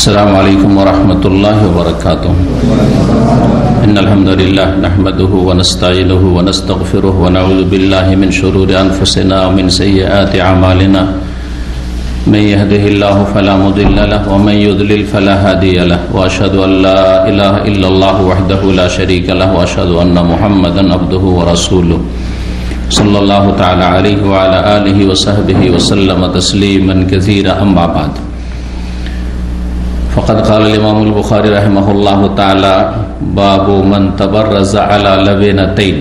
अस्सलामु अलैकुम वरहमतुल्लाहि वबरकातुह। इन्नल हम्दुलिल्लाह नहमदुहु व नस्तईनुहु व नस्तगफिरुहु व नऊज़ु बिल्लाहि मिन शुरूरि अनफुसिना व मिन सय्यिआति अमालिना। मन यहदिहिल्लाहु फला मुदिल्ल लहु व मन युद्लिल फला हादिय लहु व अशहदु अन ला इलाहा इल्लल्लाह वहदहु ला शरीका लहु व अशहदु अन्ना मुहम्मदन अब्दुहु व रसूलुहु सल्लल्लाहु तआला अलैहि व अला आलिहि व सहबिहि व सल्लम तस्लीमन कसीरा। अम्मा बाद, फ़क़द क़ाल इमामुल बुख़ारी रहमहुल्लाहु तआला बाबु मन तबर्रज़ अला लबनतैन।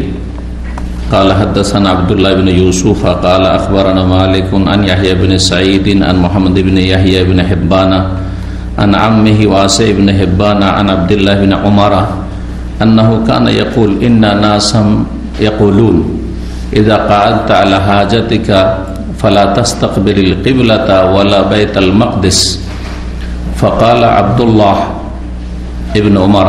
क़ाल हद्दसना अब्दुल्लाह इब्न यूसुफ़ क़ाल अख़बरना मालिक अन यहया इब्न सईद अन मुहम्मद इब्न यहया इब्न हिब्बान अन अम्मिहि वासिअ इब्न हिब्बान अन अब्दुल्लाह इब्न उमर अन्नहु काना यक़ूल इन्ना नासन यक़ूलून इज़ा क़अदत अला हाजतिका फ़ला तस्तक़बिलिल क़िबलता वला बैतल मक़दिस। फ़क़ाल अब्दुल्लाह इब्न उमर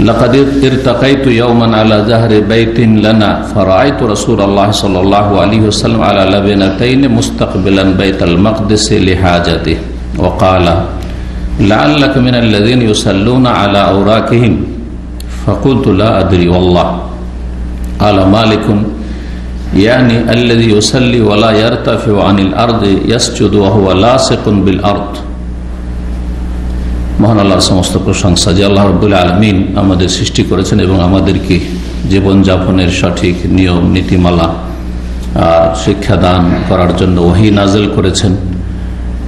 लक़द इर्तक़ैतु यौमन अला ज़हरि बैतिन लना फ़रअयतु रसूलल्लाह सल्लल्लाहु अलैहि वसल्लम अला लबनतैन मुस्तक़बिलन बैतल मक़दिस लिहाजतिहि वक़ाल लअल्लक मिनल्लज़ीना युसल्लूना अला औराक़िहिम फ़क़ुल्तु ला अदरी वल्लाह। क़ाल मालिकुन यानी अल्लज़ी युसल्ली वला यर्तफ़िउ अनिल अर्दि यसजुदु व हुवा लासिक़ुन बिल अर्द। মহান আল্লাহর সমস্ত প্রশংসা যে আল্লাহ রাব্বুল আলামিন আমাদের সৃষ্টি করেছেন এবং আমাদেরকে জীবনযাপনের সঠিক নিয়ম নীতিমালা শিক্ষাদান করার জন্য ওহী নাযিল করেছেন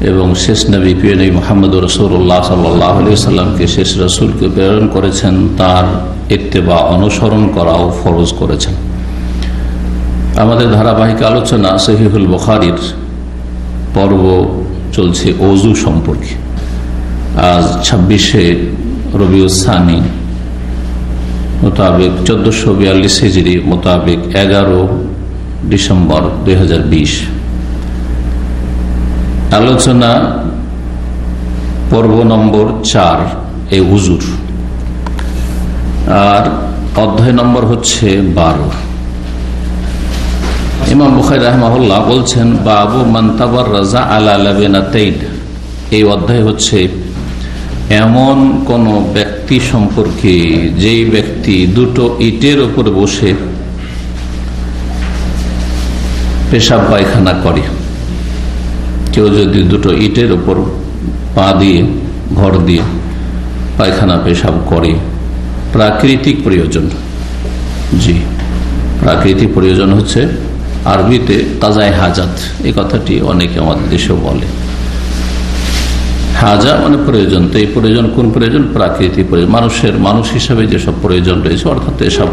এবং শেষ নবী প্রিয় নবী মুহাম্মদ রাসূলুল্লাহ সাল্লাল্লাহু আলাইহি ওয়াসাল্লামকে শেষ রাসূলকে প্রেরণ করেছেন, তার ইত্তেবা অনুসরণ করাও ফরজ করেছেন। আমাদের ধারাবাহিক আলোচনা সহিহুল বুখারীর পর্ব চলছে ওযু সম্পর্কে। আজ 26শে রবিউল সানি মোতাবেক 1442 হিজরি মোতাবেক 11 ডিসেম্বর 2020। আলোচনা পর্ব নম্বর 4 এই ওযুর, আর অধ্যায় নম্বর হচ্ছে 12। ইমাম বুখারী রাহিমাহুল্লাহ বলছেন বাবু মান তাবাররাজা আলা লাবনাতাইন। এই অধ্যায় হচ্ছে এমন কোন ব্যক্তি সম্পর্কে যেই ব্যক্তি দুটো ইটের উপর বসে পেশাব পায়খানা করে। কেউ যদি দুটো ইটের উপর পা দিয়ে ভর দিয়ে পায়খানা পেশাব করে প্রাকৃতিক প্রয়োজন, জি প্রাকৃতিক প্রয়োজন হচ্ছে আরবিতে কাজায়ে হাজাত। এই কথাটি অনেকে আমাদের দেশেও বলে। হাজা মানে প্রয়োজন, তো এই প্রয়োজন কোন প্রয়োজন? প্রাকৃতিক প্রয়োজন, মানুষ হিসাবে যেসব প্রয়োজন রয়েছে, অর্থাৎ পেশাব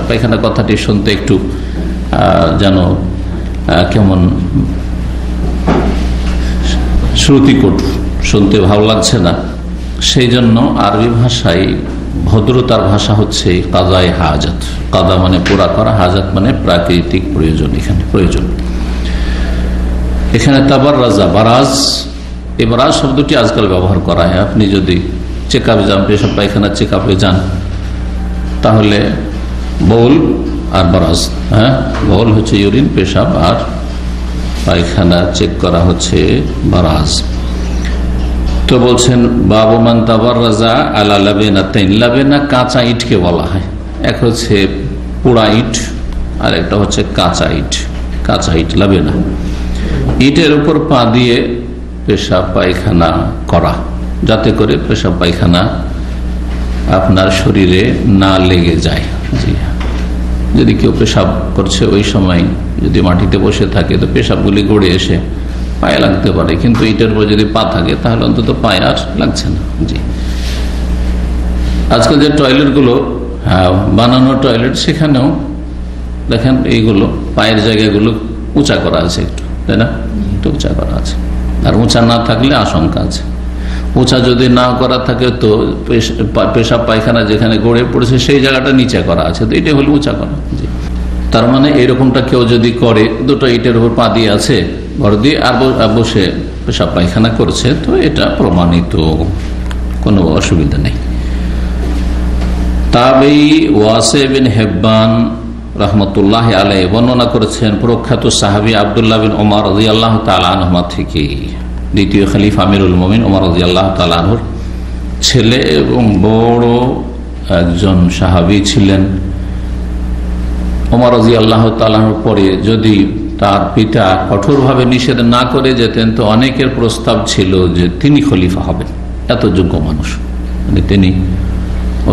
পায়খানা কথাটি শুনতে একটু যেন কেমন শ্রুতিকটু, শুনতে ভালো লাগছে না। সেই জন্য আরবি ভাষায় ভদ্রতার ভাষা হচ্ছে কাজায়ে হাজাত। কাদা মানে পুরা করা, হাজাত মানে প্রাকৃতিক প্রয়োজন। এখানে তাবাররাজা, বারাজ, এই বারাজ শব্দটি আজকাল ব্যবহার করা হয়। আপনি যদি চেকআপে যান, পেশাব পায়খানা চেকআপে যান, তাহলে বউল আর বারাজ, বউল হচ্ছে ইউরিন পেশাব, আর পায়খানা চেক করা হচ্ছে বারাজ। তো বলছেন বাবু মান তাবাররাজা আলা লাবনাতাইন। লাবেনা কাঁচা ইটকে বলা হয়। এক হচ্ছে পোড়া ইট আর একটা হচ্ছে কাঁচা ইট। লাবেনা ইটের উপর পা দিয়ে পেশাব পায়খানা করা, যাতে করে পেশাব পায়খানা আপনার শরীরে না লেগে যায়। যদি কেউ পেশাব করছে ওই সময় যদি মাটিতে বসে থাকে তো পেশাবগুলি গড়ে এসে পায়ে লাগতে পারে, কিন্তু ইটের উপর যদি পা থাকে তাহলে অন্তত পায়ে আর লাগছে না। জি, আজকাল যে টয়লেটগুলো বানানো টয়লেট, সেখানেও দেখেন এইগুলো পায়ের জায়গাগুলো উঁচা করা আছে একটু, তাই না? একটু উঁচা করা আছে। আর উঁচা না থাকলে আশঙ্কা আছে। উঁচা যদি না করা থাকে তো পেশাব পায়খানা যেখানে গড়ে পড়েছে সেই জায়গাটা নিচে করা আছে, তো এটা হলো উঁচা করা। জি, তার মানে এরকমটা কেউ যদি করে, দুটো ইটের উপর পা দিয়ে আছে, ঘর দিয়ে আর বসে পেশাব পায়খানা করছে, তো এটা প্রমাণিত, কোনো অসুবিধা নেই। তাবেঈ ওয়াসিঅ বিন হিব্বান রহমতুল্লাহ আলাইহি বর্ণনা করেছেন প্রখ্যাত সাহাবী আব্দুল্লাহ বিন উমর রাদিয়াল্লাহু তাআলা আনহুমা থেকে। দ্বিতীয় খলিফা আমিরুল মুমিনিন ওমর রাদিয়াল্লাহু তাআলা আনহুর ছেলে এবং বড় একজন সাহাবী ছিলেন। ওমর রাদিয়াল্লাহু তাআলা আনহুর পরে যদি তার পিতা কঠোরভাবে নিষেধ না করে যেতেন তো অনেকের প্রস্তাব ছিল যে তিনি খলিফা হবেন, এত যোগ্য মানুষ। মানে তিনি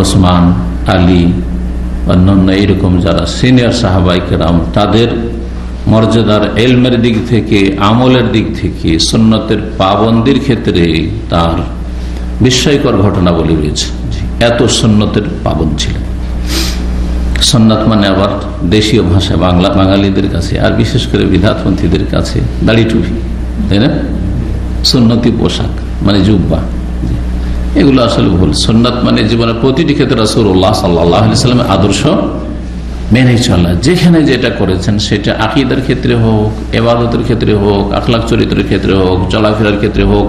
ওসমান, আলী, অন্যান্য এইরকম যারা সিনিয়র সাহাবায়ে কেরাম তাদের মর্যাদার ইলমের দিক থেকে, আমলের দিক থেকে, সুন্নতের পাবন্দির ক্ষেত্রে তার বিস্ময়কর ঘটনাবলী রয়েছে। এত সুন্নতের পাবন্দ ছিলেন। সুন্নাত মানে আবার দেশীয় ভাষা বাঙালিদের কাছে আর বিশেষ করে বিদাতপন্থীদের কাছে দাড়ি টুপি, তাই না? সুন্নতি পোশাক মানে জুব্বা, এগুলো আসলে ভুল। সুন্নাত মানে জীবনের প্রতিটি ক্ষেত্রে রাসূলুল্লাহ সাল্লাল্লাহু আলাইহি ওয়াসাল্লামের আদর্শ মেনে চলা। যেখানে যেটা করেছেন সেটা আকীদার ক্ষেত্রে হোক, ইবাদতের ক্ষেত্রে হোক, আখলাক চরিত্রের ক্ষেত্রে হোক, চলাফেরার ক্ষেত্রে হোক,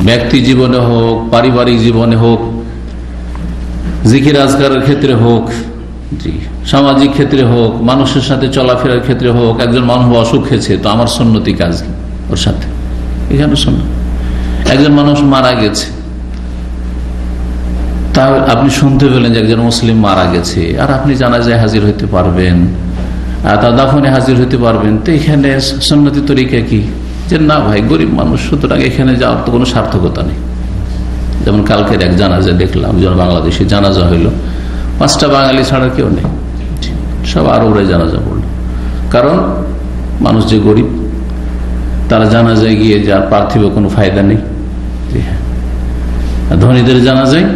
ব্যক্তি জীবনে হোক, পারিবারিক জীবনে হোক, জিকির আজকারের ক্ষেত্রে হোক, জি, সামাজিক ক্ষেত্রে হোক, মানুষের সাথে চলাফেরার ক্ষেত্রে হোক। একজন মানুষ অসুখ হয়েছে তো আমার সুন্নতি কাজ ওর সাথে, এখানে সুন্নাত। একজন মানুষ মারা গেছে, তা আপনি শুনতে পেলেন যে একজন মুসলিম মারা গেছে, আর আপনি জানাজায় হাজির হইতে পারবেন, তার দাফনে হাজির হইতে পারবেন, তো এখানে সুন্নতি তরিকা কি যে না ভাই গরিব মানুষ, সুতরাং এখানে যাওয়ার তো কোনো সার্থকতা নেই। যেমন কালকের এক জানাজা দেখলাম, একজন বাংলাদেশি জানাজা হইল, 5টা বাঙালি ছাড়া কেউ নেই, সব আরবরাই জানাজা পড়ল। কারণ মানুষ যে গরিব, তারা জানাজায় গিয়ে যার পার্থিব কোনো ফায়দা নেই। ধনীদের জানাজায়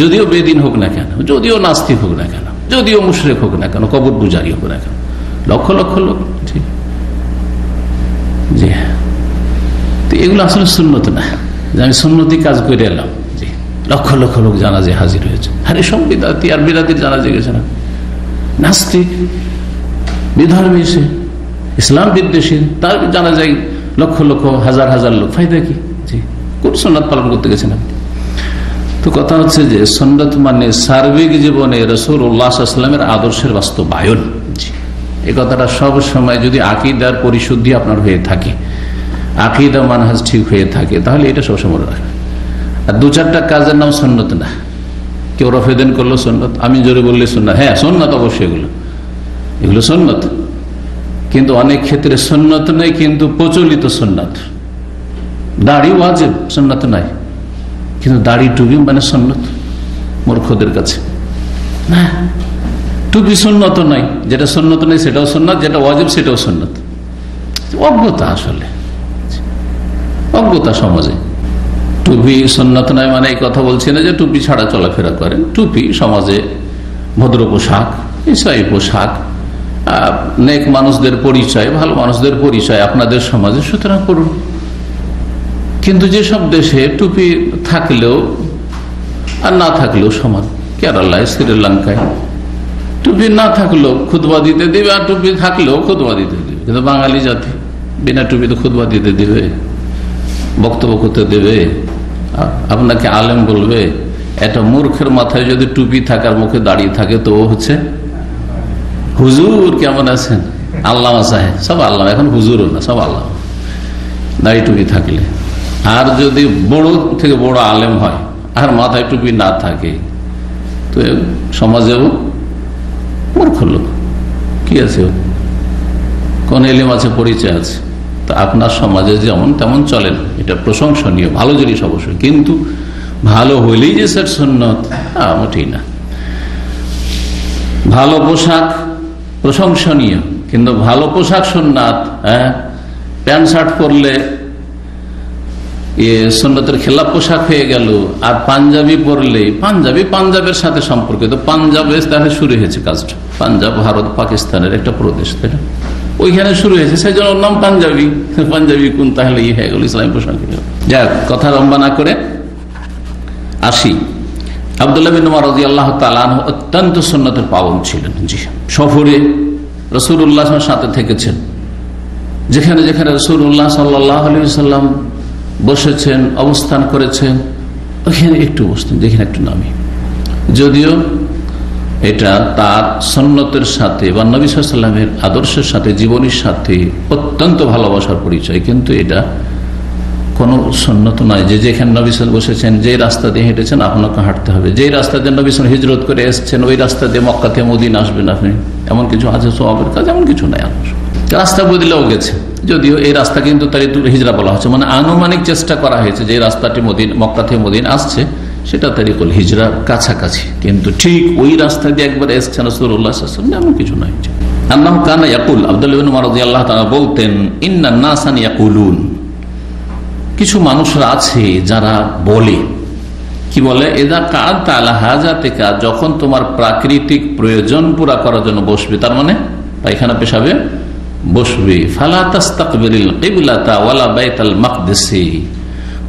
যদিও বেদিন হোক না কেন, যদিও নাস্তিক হোক না কেন, যদিও মুশরিক হোক না কেন, কবর পূজারী হোক না কেন, লক্ষ লক্ষ লোক, ঠিক, জি হ্যাঁ। তো এগুলো আসলে সুন্নত না যে আমি সুন্নতি কাজ করে এলাম, জি, লক্ষ লক্ষ লোক জানাজে হাজির হয়েছে। আরে সব বিদাতি, আর বিদাতির জানাজে গেছে না, নাস্তিক বিধর্মী, সে ইসলাম বিদ্বেষী, তার জানাজায় লক্ষ লক্ষ হাজার হাজার লোক, ফায়দা কি? জি, কোন সুন্নাত পালন করতে গেছেন আপনি? তো কথা হচ্ছে যে সুন্নাত মানে সার্বিক জীবনে রাসূলুল্লাহ সাল্লাল্লাহু আলাইহি ওয়াসাল্লামের আদর্শের বাস্তবায়ন। এই কথাটা সব সময় যদি আকীদার পরিশুদ্ধি আপনার হয়ে থাকে, আকীদা মানহাজ ঠিক হয়ে থাকে, তাহলে এটা সবসময় রাখবে। আর 2-4টা কাজের নাম সুন্নত না। কেউ রফেদেন করলো সুন্নত, আমি জোরে বললে সুন্নাত, হ্যাঁ সুন্নাত অবশ্যই, এগুলো সুন্নত, কিন্তু অনেক ক্ষেত্রে সুন্নত নেই, কিন্তু প্রচলিত সুন্নাত। দাড়ি ওয়াজিব, সুন্নাত নাই, কিন্তু দাড়ি টুপি মানে সুন্নত মূর্খদের কাছে। না, টুপি সুন্নত নাই, যেটা সুন্নত নেই সেটাও সুন্নাত, যেটা ওয়াজিব সেটাও সুন্নাত। অজ্ঞতা, আসলে অজ্ঞতা সমাজে। টুপি সুন্নাত নাই মানে এই কথা বলছি না যে টুপি ছাড়া চলাফেরা করেন। টুপি সমাজে ভদ্র পোশাক, ইসলামী পোশাক, নেক মানুষদের পরিচয়, ভালো মানুষদের পরিচয় আপনাদের সমাজে, সুতরাং করুন। কিন্তু যেসব দেশে টুপি থাকলেও আর না থাকলেও সমান, কেরালায়, শ্রীলঙ্কায় টুপি না থাকলেও খুতবা দিতে দিবে, আর টুপি থাকলেও খুতবা দিতে দিবে। কিন্তু বাঙালি জাতি বিনা টুপিতে খুতবা দিতে দিবে, বক্তব্য করতে দেবে, আপনাকে আলেম বলবে। একটা মূর্খের মাথায় যদি টুপি থাকার মুখে দাঁড়িয়ে থাকে তো ও হচ্ছে হুজুর, কেমন আছেন, আল্লামা সাহেব, সব আল্লাহ, এখন হুজুরও না, সব আল্লাহ, দাড়ি টুপি থাকলে। আর যদি বড় থেকে বড় আলেম হয় আর মাথায় টুপি না থাকে তো সমাজেও মূর্খ লোক। কি আছে, কোন এলেম আছে, পরিচয় আছে? তো আপনার সমাজে যেমন তেমন চলেন, এটা প্রশংসনীয়, ভালো জিনিস অবশ্যই, কিন্তু ভালো হইলেই যে স্যার সুন্নত, মোটেই না। ভালো পোশাক প্রশংসনীয়, কিন্তু ভালো পোশাক সুন্নাত। প্যান্ট শার্ট পরলে সুন্নতের খেলাফ পোশাক হয়ে গেল, আর পাঞ্জাবি পরলে, পাঞ্জাবের সাথে সম্পর্কিত, পাঞ্জাবে তাহলে শুরু হয়েছে কাজটা। পাঞ্জাব ভারত পাকিস্তানের একটা প্রদেশ, তাই না? ওইখানে শুরু হয়েছে, সেই জন্য নাম পাঞ্জাবি। পাঞ্জাবি কোন, তাহলে ই হয়ে গেল ইসলামী পোশাক। যাক, কথা লম্বা না করে আসি। আব্দুল্লাহ বিন উমর রাদিয়াল্লাহু তাআলা আনহু অত্যন্ত সুন্নতের পাবন্দ ছিলেন। জি, সফরে রাসূলুল্লাহর সাথে থেকেছেন, যেখানে যেখানে রাসূলুল্লাহ সাল্লাল্লাহু আলাইহি ওয়াসাল্লাম বসেছেন, অবস্থান করেছেন, ওখানে একটু বসতেন, যেখানে একটু নামি। যদিও এটা তার সুন্নতের সাথে বা নবী সাল্লাল্লাহু আলাইহি ওয়াসাল্লামের আদর্শের সাথে, জীবনীর সাথে অত্যন্ত ভালোবাসার পরিচয়, কিন্তু এটা কোন সুন্নত নয় যে যেখানে নবী সাল্লাল্লাহু আলাইহি ওয়াসাল্লাম বসেছেন, যে রাস্তা দিয়ে হেঁটেছেন আপনাকে হাঁটতে হবে, যে রাস্তা দিয়ে নবী সাল্লাল্লাহু আলাইহি ওয়াসাল্লাম হিজরত করে এসেছেন ওই রাস্তা দিয়ে মক্কা থেকে মদিনা আসবেন আপনি, এমন কিছু আছে সওয়াবের কাজ? এমন কিছু নাই। রাস্তা বদলেও গেছে, যদিও এই রাস্তা কিন্তু তারিকুল হিজরা বলা হচ্ছে, মানে আনুমানিক চেষ্টা করা হয়েছে যে রাস্তাটি মক্কা থেকে মদিনা আসছে সেটা তারিকুল হিজরার কাছাকাছি, কিন্তু ঠিক ওই রাস্তা দিয়ে একবার এসছেন রাসূলুল্লাহ সাল্লাল্লাহু আলাইহি ওয়াসাল্লাম এমন কিছু নাই। আন্নাহু কানা ইয়াকুল, আব্দুল্লাহ ইবনে উমর রাদিয়াল্লাহু তাআলা বলতেন, ইন্নান নাসান ইয়াকুলুন, কিছু মানুষরা আছে যারা বলে, কি বলে, এদা কাআতা আলা হাজাতিকা, যখন তোমার প্রাকৃতিক প্রয়োজন পুরা করার জন্য বসবে, তার মানে পায়খানা পেশাবে বসবে, ফালা তাস্তাকবিলিল কিবলাতা ওয়ালা বাইতুল মাকদিসি,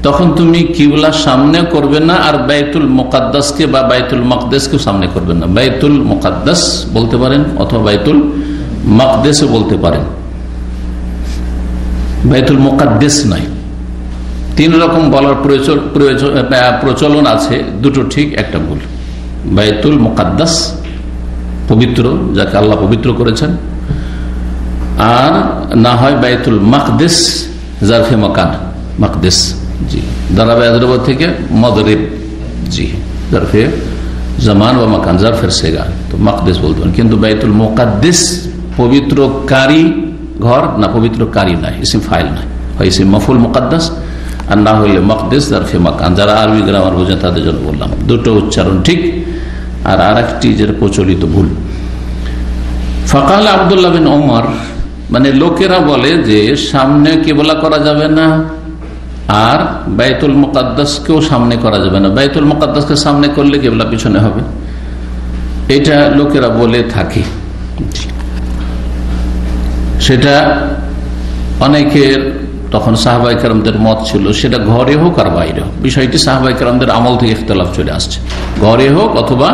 তখন তুমি কিবলা সামনে করবে না আর বাইতুল মুকাদ্দাসকে বা বাইতুল মাকদিসকে সামনে করবে না। বাইতুল মুকাদ্দাস বলতে পারেন অথবা বাইতুল মাকদিসও বলতে পারেন, বাইতুল মুকাদ্দাস নয়। তিন রকম বলার প্রচলন আছে, দুটো ঠিক একটা ভুল। বাইতুল মুকাদ্দাস পবিত্র, যাকে আল্লাহ পবিত্র করেছেন, আর না হয় বাইতুল মাকদিস জারফে মাকান, মাকদিস জি দারাবে আদরব থেকে মদরিব, জি জারফে জামান বা মাকান, জারফের সেগা, তো মাকদিস বলতে পারেন। কিন্তু বাইতুল মুকাদ্দিস পবিত্রকারী ঘর না, পবিত্রকারী নয়, ইসিম ফাইল নয়, হয় ইসিম মফুল মুকাদ্দাস আর না হইলে মাকদিস জারফে মাকান। যারা আরবি গ্রামার বোঝেন তাদের জন্য বললাম, দুটো উচ্চারণ ঠিক, আর আরেকটি যেটা প্রচলিত ভুল। ফাকাল আব্দুল্লাহ বিন ওমর, মানে লোকেরা বলে যে সামনে কিবলা করা যাবে না আর বাইতুল মুকাদ্দাসকেও সামনে করা যাবে না, বাইতুল মুকাদ্দাসকে সামনে করলে কিবলা পিছনে হবে, এটা লোকেরা বলে থাকে। সেটা অনেকের তখন সাহাবায়ে কেরামদের মত ছিল, সেটা ঘরে হোক আর বাইরে হোক। বিষয়টি সাহাবায়ে কেরামদের আমল থেকে ইখতিলাফ চলে আসছে, ঘরে হোক অথবা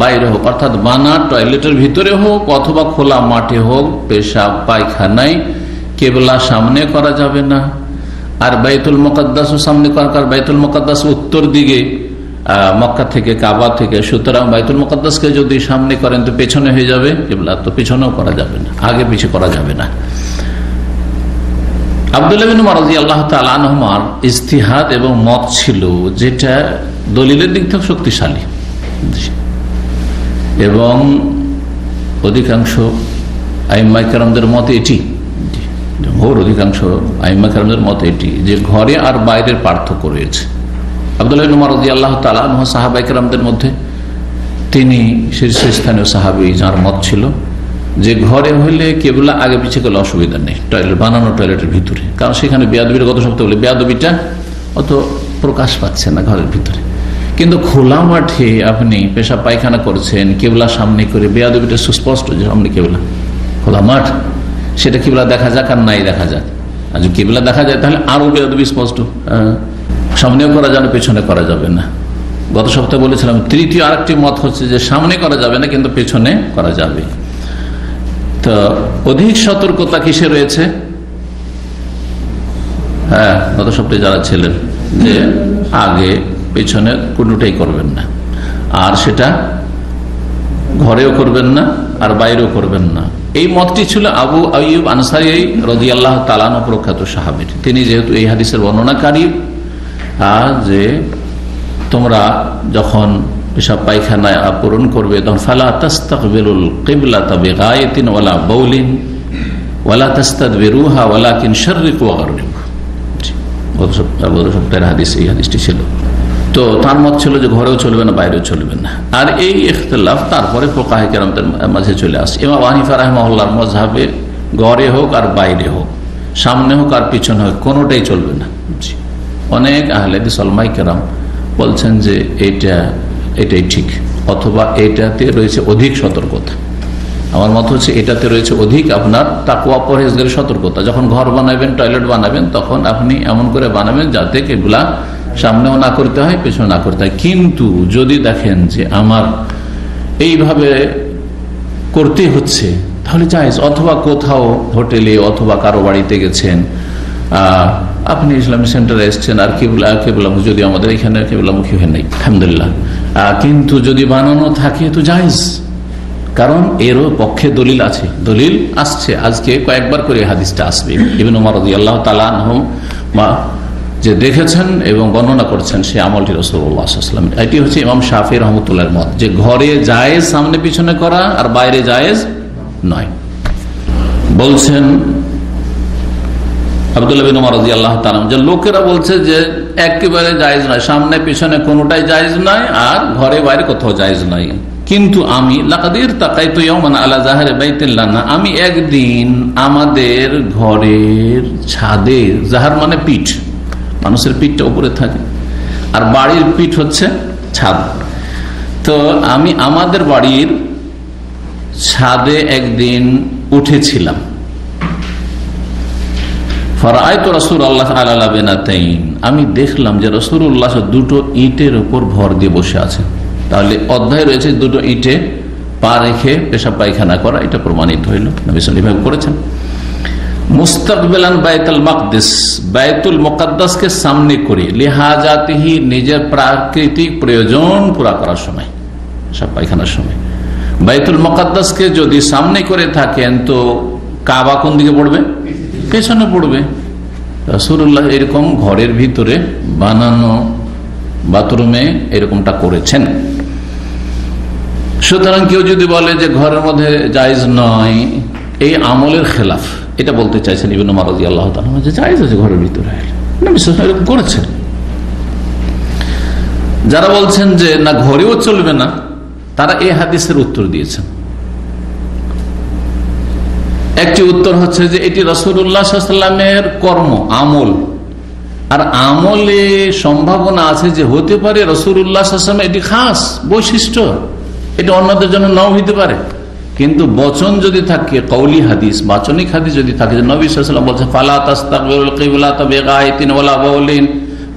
বাইরে হোক, অর্থাৎ বানা টয়লেটের ভিতরে হোক অথবা খোলা মাঠে হোক, পেশাব পায়খানায় কেবলা সামনে করা যাবে না। আর বাইতুল মুকাদ্দাসও সামনে করার, বাইতুল মুকাদ্দাস উত্তর দিকে মক্কা থেকে, কাবা থেকে, সুতরাং বাইতুল মুকাদ্দাসকে যদি সামনে করেন তো পেছনে হয়ে যাবে কেবলা, তো পেছনেও করা যাবে না, আগে পিছে করা যাবে না। আব্দুল্লাহ বিন উমর রাদিয়াল্লাহু তাআলা আনহুমার ইজতিহাদ এবং মত ছিল যেটা দলিলের দিক থেকে শক্তিশালী, এবং অধিকাংশ আইম্মায়ে কেরামদের মত এটি, অধিকাংশ আইম্মায়ে কেরামদের মত এটি, যে ঘরে আর বাইরের পার্থক্য রয়েছে। আব্দুল্লাহ বিন উমর রাদিয়াল্লাহু তাআলা আনহু সাহাবায়ে কেরামদের মধ্যে তিনি শীর্ষস্থানীয় সাহাবী, যার মত ছিল যে ঘরে হইলে কেবলা আগে পিছিয়ে গেলে অসুবিধা নেই, টয়লেট বানানো টয়লেটের ভিতরে, কারণ সেখানে বেয়াদবির, গত সপ্তাহে বলে বেয়াদবিটা অত প্রকাশ পাচ্ছে না ঘরের ভিতরে। কিন্তু খোলা মাঠে আপনি পেশাব পায়খানা করছেন কেবলা সামনে করে, বেয়াদবিটা সুস্পষ্ট যে সামনে কেবলা, খোলা মাঠ, সেটা কেবলা দেখা যাক আর নাই দেখা যাক। আর যদি কেবলা দেখা যায় তাহলে আরো বেয়াদবি স্পষ্ট, সামনেও করা যাবে পেছনে করা যাবে না। গত সপ্তাহে বলেছিলাম তৃতীয় আরেকটি মত হচ্ছে যে সামনে করা যাবে না কিন্তু পেছনে করা যাবে। তো অধিক সতর্কতা কিসে রয়েছে? হ্যাঁ, গত সপ্তাহে যারা ছিলেন যে আগে পেছনে কোনোটাই করবেন না, আর সেটা ঘরেও করবেন না আর বাইরেও করবেন না। এই মতটি ছিল আবু আইয়ুব আনসারী রাদিয়াল্লাহু তাআলা আনহু, প্রখ্যাত সাহাবী। তিনি যেহেতু এই হাদিসের বর্ণনাকারী, যে তোমরা যখন পেশাব পায়খানায় পূরণ করবে তখন ফালা তাস্তাকবিলুল কিবলাতা বিগায়াতিন ওয়ালা বাউলিন ওয়ালা তাস্তাদবিরুহা ওয়ালাকিন শাররিকু ওয়া গাররিবু। গত সপ্তাহের হাদিস এই হাদিসটি ছিল। তো তার মত ছিল যে ঘরেও চলবে না বাইরেও চলবে না। আর এই ইখতিলাফ তারপরে ফুকাহে কেরামদের মাঝে চলে আসে। ইমাম আবু হানিফা রাহিমাহুল্লাহর মাযহাবে ঘরে হোক আর বাইরে হোক, সামনে হোক আর পিছনে হোক, কোনোটাই চলবে না। অনেক আহলে হাদিস উলামায়ে কেরাম বলছেন যে এটাই ঠিক, অথবা এটাতে রয়েছে অধিক সতর্কতা। আমার মত হচ্ছে এটাতে রয়েছে অধিক আপনার তাকওয়া পরহেজগারি সতর্কতা। যখন ঘর বানাবেন, টয়লেট বানাবেন, তখন আপনি এমন করে বানাবেন যাতে কিবলা সামনেও না করতে হয় পেছনে না করতে হয়। কিন্তু যদি দেখেন যে আমার এইভাবে করতে হচ্ছে তাহলে জায়েজ, অথবা কোথাও হোটেলে অথবা কারো বাড়িতে গেছেন, আপনি ইসলামিক সেন্টারে এসছেন আর কেবলা যদি আমাদের এখানে কেবলামুখী হয়ে নাই আলহামদুলিল্লাহ, কিন্তু যদি বানানো থাকে তো জায়েজ, কারণ এরও পক্ষে দলিল আছে, দলিল আসছে। আজকে কয়েকবার করে হাদিসটা আসবে। ইবনে উমর রাদিয়াল্লাহু তাআলা আনহু যে দেখেছেন এবং বর্ণনা করছেন সেই আমলটি রাসূলুল্লাহ সাল্লাল্লাহু আলাইহি ওয়াসাল্লাম। এটি হচ্ছে ইমাম শাফিঈ রাহমাতুল্লাহর মত যে ঘরে জায়েজ সামনে পিছনে করা আর বাইরে জায়েজ নয়। বলছেন আব্দুল্লাহ বিন উমর রাদিয়াল্লাহু তাআলা যে লোকেরা বলছে যে একেবারে জায়েজ নয়, সামনে পিছনে কোনোটাই জায়েজ নয় আর ঘরে বাইরে কোথাও জায়েজ নয়, কিন্তু আমি লাকাদির তাকাইতু ইয়াওমান আলা জাহরি বাইতিল লানা, আমি একদিন আমাদের ঘরের ছাদে, জাহার মানে পিঠ, মানুষের পিঠটা উপরে থাকে আর বাড়ির পিঠ হচ্ছে ছাদ, তো আমি আমাদের বাড়ির ছাদে একদিন উঠেছিলাম। ফারাআইতু রাসূলুল্লাহ আলা লাবিনাতাইন, আমি দেখলাম যে রাসূলুল্লাহ দুটো ইটের উপর ভর দিয়ে বসে আছেন। তাহলে অধ্যায় রয়েছে দুটো ইটে পা রেখে পেশাব পায়খানা করা, এটা প্রমাণিত হইল, নবী সাল্লাল্লাহু আলাইহি ওয়াসাল্লাম করেছেন। মুস্তাকবিলান বাইতুল মাকদিস, বাইতুল মুকাদ্দাসকে সামনে করে, লিহাজাতিহি নিজের প্রাকৃতিক প্রয়োজন পুরা করার সময়, পেশাব পায়খানার সময় বাইতুল মুকাদ্দাসকে যদি সামনে করে থাকেন তো কাবা কোন দিকে পড়বে? পেছনে পড়বে। রাসূলুল্লাহ এরকম ঘরের ভিতরে বানানো বাথরুমে এরকমটা করেছেন। সুতরাং কেউ যদি বলে যে ঘরের মধ্যে জায়েজ নয়, এই আমলের খেলাফ, এটা বলতে চাইছেন ইবনে উমর রাদিয়াল্লাহু তাআলা যে জায়েজ আছে ঘরের ভিতরে, নবী সাল্লাল্লাহু আলাইহি ওয়াসাল্লাম এরকম করেছেন। যারা বলছেন যে না ঘরেও চলবে না, তারা এই হাদিসের উত্তর দিয়েছেন। একটি উত্তর হচ্ছে যে এটি রাসূলুল্লাহ সাল্লাল্লাহু আলাইহি ওয়াসাল্লামের কর্ম, আমল, আর আমলে সম্ভাবনা আছে যে হতে পারে রাসূলুল্লাহ সাল্লাল্লাহু আলাইহি ওয়াসাল্লাম এটি খাস বৈশিষ্ট্য, এটা অন্যদের জন্য নাও হইতে পারে। কিন্তু বচন যদি থাকে, কওলি হাদিস, বাচনিক হাদিস যদি থাকে যে নবী সাল্লাল্লাহু আলাইহি ওয়াসাল্লাম বলছেন ফালা তাস্তাকবিলুল কিবলাতা বিগাইতিন ওয়ালা বাউলিন,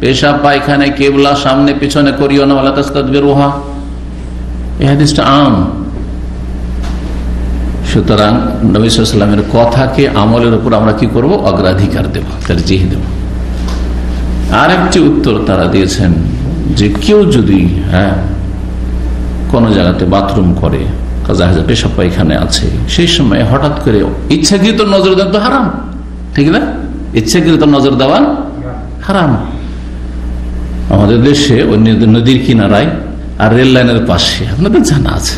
পেশাব পায়খানায় কিবলা সামনে পিছনে করিও না, ওয়ালা তাস্তাদবিরুহা, এই হাদিসটা আম। সুতরাং নবী সাল্লাল্লাহু আলাইহি ওয়াসাল্লামের কথাকে আমলের উপর আমরা কি করব? অগ্রাধিকার দেব, তারজিহ দেব। আরেকটি উত্তর তারা দিয়েছেন যে কেউ যদি কোন জায়গাতে বাথরুম করে, পেশাব পায়খানে আছে, সেই সময় হঠাৎ করে ইচ্ছাকৃত নজর দেওয়া তো হারাম, ঠিক না? ইচ্ছাকৃত নজর দেওয়া হারাম। আমাদের দেশে ওই নদীর কিনারায় আর রেল লাইনের পাশে আপনাদের জানা আছে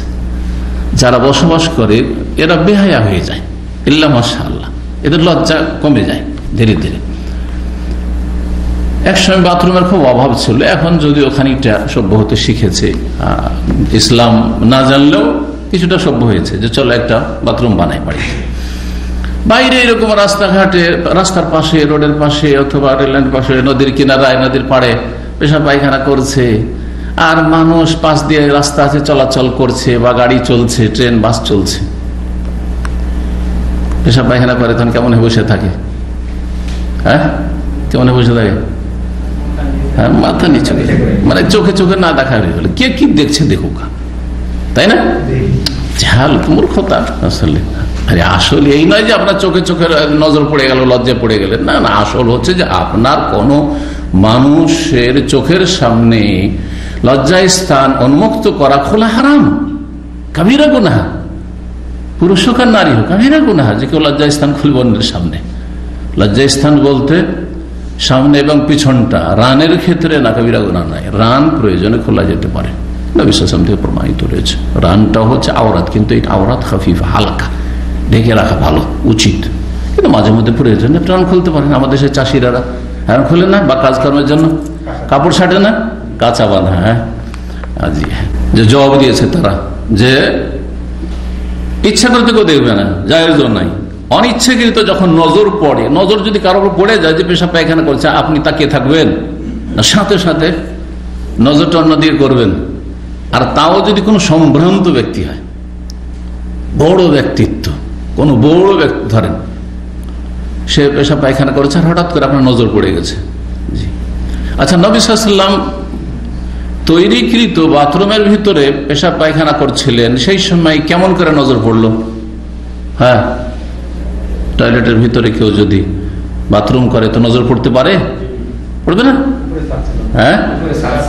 যারা বসবাস করে, এরা বেহায়া হয়ে যায়, ইল্লা মাশাআল্লাহ, এদের লজ্জা কমে যায় ধীরে ধীরে। একসময় বাথরুমের খুব অভাব ছিল, এখন যদি ওখানেটা সভ্য হতে শিখেছে, ইসলাম না জানলেও কিছুটা সভ্য হয়েছে যে চলো একটা বাথরুম বানাই বাড়িতে। বাইরে এরকম রাস্তাঘাটে, রাস্তার পাশে, রোডের পাশে অথবা রেললাইনের পাশে, নদীর কিনারায়, নদীর পাড়ে পেশাব পায়খানা করছে, আর মানুষ পাশ দিয়ে রাস্তা আছে চলাচল করছে, বা গাড়ি চলছে, ট্রেন বাস চলছে, পেশাব পায়খানা করে তখন কেমন বসে থাকে? কেমন বসে থাকে? মাথা নিচু, মানে চোখে চোখে না দেখা হলে কে কি দেখছে দেখুক, তাই না? ঝাল মূর্খতা আসলে। আরে আসলে এই নয় যে আপনার চোখে চোখে নজর পড়ে গেল, লজ্জা পড়ে গেলেন, না না, আসল হচ্ছে যে আপনার কোনো মানুষের চোখের সামনে লজ্জায় স্থান উন্মুক্ত করা খোলা হারাম, কাবিরা গুনাহ, পুরুষ হোক আর নারী হোক, কাবিরা গুনাহ যে কেউ লজ্জায় স্থান খুলবে অন্যের সামনে। লজ্জায় স্থান বলতে সামনে এবং পিছনটা, রানের ক্ষেত্রে না কাবিরা গুনাহ নাই, রান প্রয়োজনে খোলা যেতে পারে, নবী সাল্লাল্লাহু আলাইহি ওয়াসাল্লাম থেকে প্রমাণিত রয়েছে। রানটা হচ্ছে আওরাত, কিন্তু এটা আওরাত খাফিফা, হালকা, ঢেকে রাখা ভালো, উচিত, কিন্তু মাঝে মধ্যে প্রয়োজনে রান খুলতে পারেন। আমাদের দেশের চাষিরা রান খুলে না, বা কাজকর্মের জন্য কাপড় ছাটে না, কাঁচা বাঁধা। যে জবাব দিয়েছে তারা যে ইচ্ছা করতে কেউ দেখবে না, জায়েজ নাই, অনিচ্ছাকৃত যখন নজর পড়ে, নজর যদি কারোর উপর পড়ে যায় যে পেশাব পায়খানা করছে, আপনি তাকিয়ে থাকবেন না, সাথে সাথে নজরটা অন্যদিকে করবেন। আর তাও যদি কোনো সম্ভ্রান্ত ব্যক্তি হয়, বড় ব্যক্তিত্ব, কোনো বড় ব্যক্তি ধরেন সে পেশাব পায়খানা করেছে, আর হঠাৎ করে আপনার নজর পড়ে গেছে। জি, আচ্ছা, নবী সাল্লাল্লাহু আলাইহি ওয়াসাল্লাম তৈরিকৃত বাথরুমের ভিতরে পেশাব পায়খানা করছিলেন, সেই সময় কেমন করে নজর পড়লো? টয়লেটের ভিতরে কেউ যদি বাথরুম করে তো নজর পড়তে পারে? পড়বে না?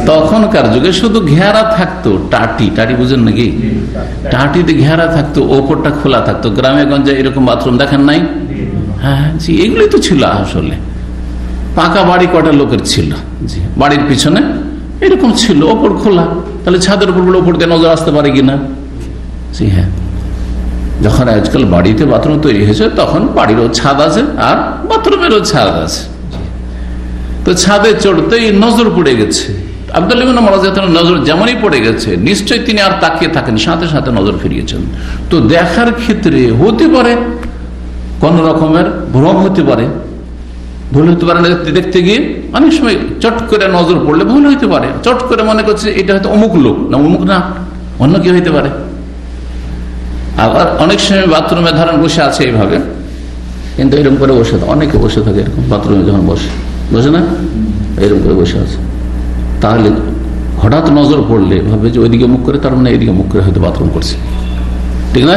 তখনকার যুগে শুধু ঘেরা থাকতো, টাটি বুঝেন নাকি? টাটিতে ঘেরা থাকতো, ওপরটা খোলা থাকতো। গ্রামে গঞ্জে এরকম বাথরুম দেখেন নাই? জি, এগুলি তো ছিল আসলে। পাকা বাড়ি কটা লোকের ছিল, জি, বাড়ির পিছনে এরকম ছিল, ওপর খোলা, তাহলে ছাদের উপর ওপর দিয়ে নজর আসতে পারে কিনা? জি হ্যাঁ। যখন আজকাল বাড়িতে বাথরুম তৈরি হয়েছে তখন বাড়িরও ছাদ আছে আর বাথরুমেরও ছাদ আছে, তো ছাদে চড়তেই নজর পড়ে গেছে। আব্দুল্লাহ ইবনে ওমর রাদিয়াল্লাহু আনহু নজর যেমনই পড়ে গেছে নিশ্চয়ই তিনি আর তাকিয়ে থাকেন, সাথে সাথে নজর ফিরিয়েছেন। তো দেখার ক্ষেত্রে হতে পারে কোন রকমের ভ্রম হতে পারে, ভুল হতে পারে না, দেখতে গিয়ে অনেক সময় চট করে নজর পড়লে ভুল হইতে পারে, চট করে মনে করছে এটা হয়তো অমুক লোক, না অমুক না, অন্য কি হইতে পারে। আবার অনেক সময় বাথরুমে ধরেন বসে আছে এইভাবে, কিন্তু এরকম করে বসে থাকে, অনেকে বসে থাকে এরকম বাথরুমে যখন বসে না এরকম করে বসে আছে, তাহলে হঠাৎ নজর পড়লে ভাবে যে ওইদিকে মুখ করে, তার মানে এইদিকে মুখ করে হয়তো বাথরুম করছে, ঠিক না?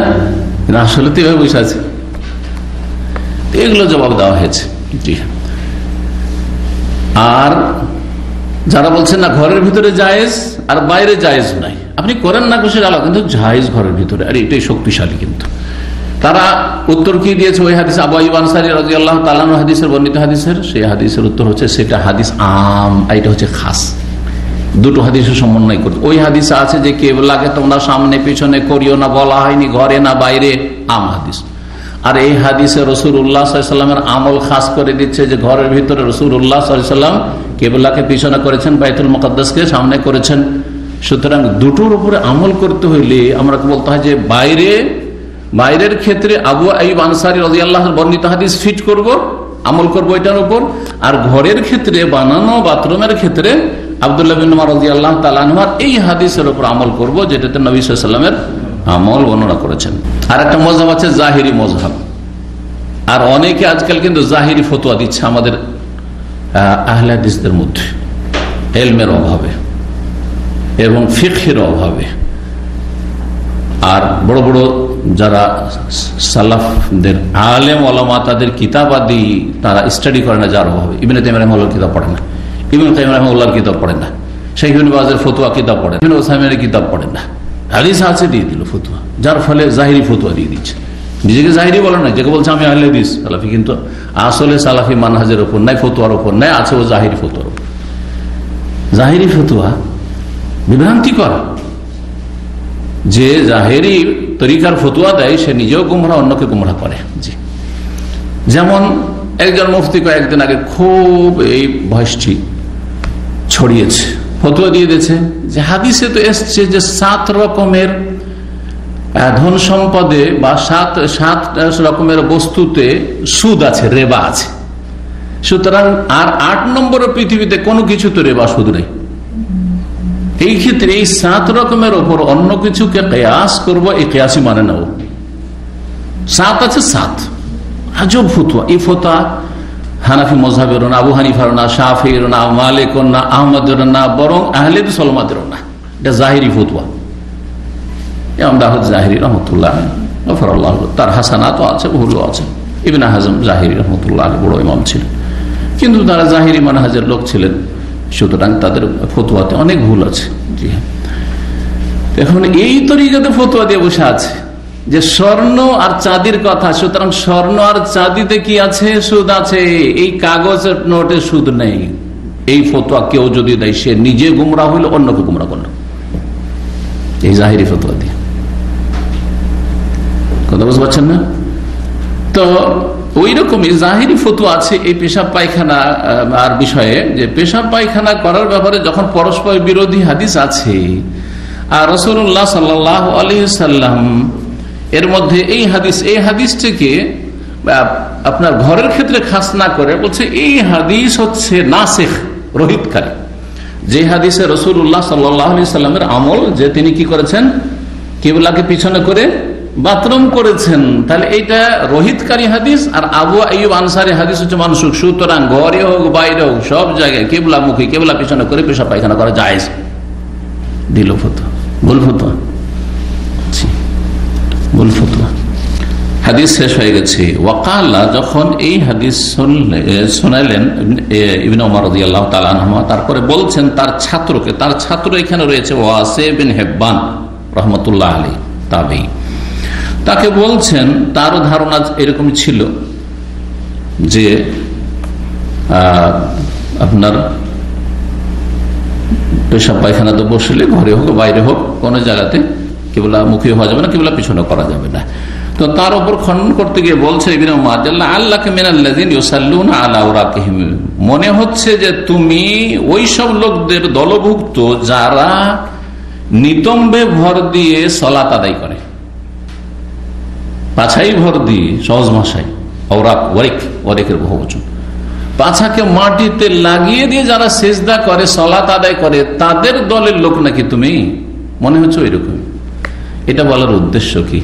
আসলে তো এভাবে বসে আছে। এগুলো জবাব দেওয়া হয়েছে। জি। আর যারা বলছেন না ঘরের ভিতরে জায়েজ আর বাইরে জায়েজ নাই, আপনি করেন না খুশি আলাদা, কিন্তু জায়েজ ঘরের ভিতরে, আর এটাই শক্তিশালী। কিন্তু তারা উত্তর কি দিয়েছে ওই হাদিস আবু আইয়ুব আনসারী রাদিয়াল্লাহু তাআলা আনহু হাদিসের বর্ণিত হাদিসের, সেই হাদিসের উত্তর হচ্ছে সেটা হাদিস আম, এটা হচ্ছে খাস। দুটো হাদিসের সমন্বয় করতে, ওই হাদিসে আছে যে কিবলাকে তোমরা সামনে পিছনে করিও না, বলা হয়নি ঘরে না বাইরে, আম হাদিস। আর এই হাদিসে রাসূলুল্লাহ সাল্লাল্লাহু আলাইহি ওয়াসাল্লামের আমল খাস করে দিচ্ছে যে ঘরের ভিতরে রাসূলুল্লাহ সাল্লাল্লাহু আলাইহি ওয়াসাল্লাম কিবলাকে পিছনে করেছেন, বাইতুল মুকাদ্দাসকে সামনে করেছেন। সুতরাং দুটোর উপরে আমল করতে হইলে আমরা বলতে হয় যে বাইরের ক্ষেত্রে আবু আইয়ুব আনসারী রাদিয়াল্লাহু আনহু বর্ণিত হাদিস ফিট করব, আমল করব এটার উপর। আর ঘরের ক্ষেত্রে বানানো বাথরুমের ক্ষেত্রে আব্দুল্লাহ বিন ওমর রাদিয়াল্লাহু তাআলা আনহুর এই হাদিসের উপর আমল করব, যেটাতে নবী সাল্লাল্লাহু আলাইহি ওয়াসাল্লামের আমল বর্ণনা করেছেন। আর একটা মযহাব আছে জাহিরি মযহাব, আর অনেকে আজকাল কিন্তু জাহিরি ফতোয়া দিচ্ছে আমাদের আহলে হাদিসদের মধ্যে, ইলমের অভাবে এবং ফিকহের অভাবে। আর বড় বড় যারা সালাফদের আলেম ওলামা তাদের কিতাবাদি তারা স্টাডি করে না, যার অভাবে। ইবনে তাইমিয়া রাহিমাহুল্লাহর কিতাব পড়ে না, ইবনে কাইয়িম রাহিমাহুল্লাহর কিতাব পড়ে না, শাইখ ইবনে বাজের ফতোয়া কিতাব পড়ে, ইবনে উসাইমিনের কিতাব পড়ে না, হাদিস আছে দিয়ে দিল ফতোয়া, যার ফলে জাহিরি ফতোয়া দিয়ে দিচ্ছে। নিজেকে জাহিরি বলে না, যাকে বলছে আমি আহলে হাদিস সালাফি, কিন্তু আসলে সালাফি মানহাজের উপর নাই, ফতোয়ার উপর নাই, আছে ও জাহিরি ফতোয়ার উপর। জাহিরি ফতোয়া বিভ্রান্তি করা, যে জাহেরি তরিকার ফতোয়া দেয় সে নিজেও গুমরাহ, অন্যকে গুমরাহ করে। জি, যেমন একজন মুফতি কয়েকদিন আগে খুব এই ভয়েসটি ছড়িয়েছে, ফতোয়া দিয়ে দিয়েছে যে হাদিসে তো এসছে যে 7 রকমের ধন সম্পদে বা 7 রকমের বস্তুতে সুদ আছে, রেবা আছে, সুতরাং আর 8 নম্বরের পৃথিবীতে কোনো কিছু তো রেবা সুদ নেই। এই ক্ষেত্রে এই 7 রকমের ওপর অন্য কিছুকে কিয়াস করব, এই কিয়াসই মানে না। 7 আছে 7, আজব ফতোয়া। এই ফতোয়া হানাফি মযহাবের না, আবু হানিফার না, শাফিঈর না, মালিকের না, আহমদের না, বরং আহলে হাদিস ওলামাদের না, এটা জাহিরি ফতোয়া। ইমাম দাউদ জাহিরি রাহমাতুল্লাহ গফরাল্লাহু, তার হাসানাতও আছে, ভুলও আছে। ইবনে হাজম জাহিরি রাহমাতুল্লাহ বড় ইমাম ছিলেন, কিন্তু তারা জাহিরি মানহাজের লোক ছিলেন, সুতরাং তাদের ফতোয়াতে অনেক ভুল আছে। জি হ্যাঁ, এখন এই তরিকাতে ফতোয়া দিয়ে বসে আছে যে স্বর্ণ আর চাঁদির কথা, সুতরাং স্বর্ণ আর চাঁদিতে কি আছে? সুদ আছে, এই কাগজের নোটে সুদ নেই। এই ফতোয়া কেউ যদি দেয় সে নিজে গুমরাহ হইল, অন্যকে গুমরাহ করল, এই জাহিরি ফতোয়া দিয়ে। কথা বুঝতে পারছেন না? তো ওই রকমই জাহিরি ফতোয়া আছে এই পেশাব পায়খানা আর বিষয়ে, যে পেশাব পায়খানা করার ব্যাপারে যখন পরস্পর বিরোধী হাদিস আছে আর রাসূলুল্লাহ সাল্লাল্লাহু আলাইহি সাল্লাম এর মধ্যে এই হাদিসটিকে আপনার ঘরের ক্ষেত্রে খাস না করে বলছে এই হাদিস হচ্ছে নাসিখ, রহিতকারী। যে হাদিসে রাসূলুল্লাহ সাল্লাল্লাহু আলাইহি সাল্লামের আমল, যে তিনি কি করেছেন, কিবলাকে পিছনে করে বাথরুম করেছেন, তাহলে এইটা রহিতকারী হাদিস। আর আবু আইয়ুব আনসারী হাদিস হচ্ছে মানসুখ। সুতরাং ঘরে হোক বাইরে হোক সব জায়গায় কিবলামুখী, কিবলা পিছনে করে পেশাব পায়খানা করা জায়েজ। দিল ফতোয়া, ভুল ফতোয়া, ভুল ফতোয়া। হাদিস শেষ হয়ে গেছে। ওয়াকালা, যখন এই হাদিস শোনালেন ইবনে ওমর রাদিয়াল্লাহু তাআলা আনহু, তারপরে বলছেন তার ছাত্রকে, তার ছাত্র এখানে রয়েছে ওয়াসি বিন হিব্বান রাহমাতুল্লাহ আলাইহি, তাবেঈ। তাকে বলছেন, তার ধারণা এরকম ছিল যে আপনার পেশাব পায়খানা তো বসলে ঘরে হোক বাইরে হোক কোনো জায়গাতে কিবলা মুখী হওয়া যাবে না, কিবলা পিছনে করা যাবে না। তো তার উপর খণ্ডন করতে গিয়ে বলছে মনে হচ্ছে যে তুমি ওই সব লোকদের দলভুক্ত যারা নিতম্বে ভর দিয়ে সালাত আদায় করে, পাছাই ভর দিয়ে, সহজ ভাষায় ওয়ারিকের বহুবচন, পাছাকে মাটিতে লাগিয়ে দিয়ে যারা সেজদা করে সালাত আদায় করে তাদের দলের লোক নাকি তুমি, মনে হচ্ছে ওইরকম। এটা বলার উদ্দেশ্য কি?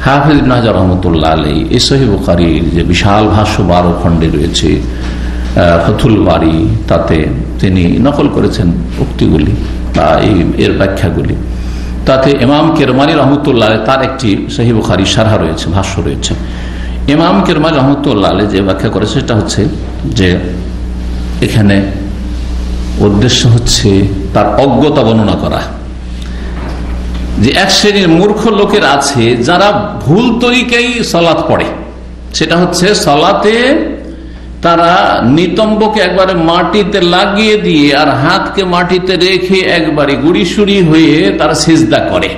হাফিজ ইবনে হাজার রহমতুল্লাহ আলাইহি এই সহিহ বুখারীর যে বিশাল ভাষ্য 12 খণ্ডে রয়েছে ফতুল বারী, তাতে তিনি নকল করেছেন উক্তিগুলি বা এর ব্যাখ্যাগুলি। তাতে ইমাম কিরমানি রহমতুল্লাহ তার একটি সহিহ বুখারী শারহ রয়েছে, ভাষ্য রয়েছে। ইমাম কিরমানি রহমতুল্লাহ আলাইহি যে ব্যাখ্যা করেছে সেটা হচ্ছে যে এখানে উদ্দেশ্য হচ্ছে তার অজ্ঞতা বর্ণনা করা, যে এক শ্রেণীর মূর্খ লোকের আছে যারা ভুল তরিকায় সালাত পড়ে। সেটা হচ্ছে সালাতে তারা নিতম্বকে একবারে মাটিতে লাগিয়ে দিয়ে আর হাতকে মাটিতে রেখে একবারে গুড়িসুড়ি হয়ে তারা সিজদা করে।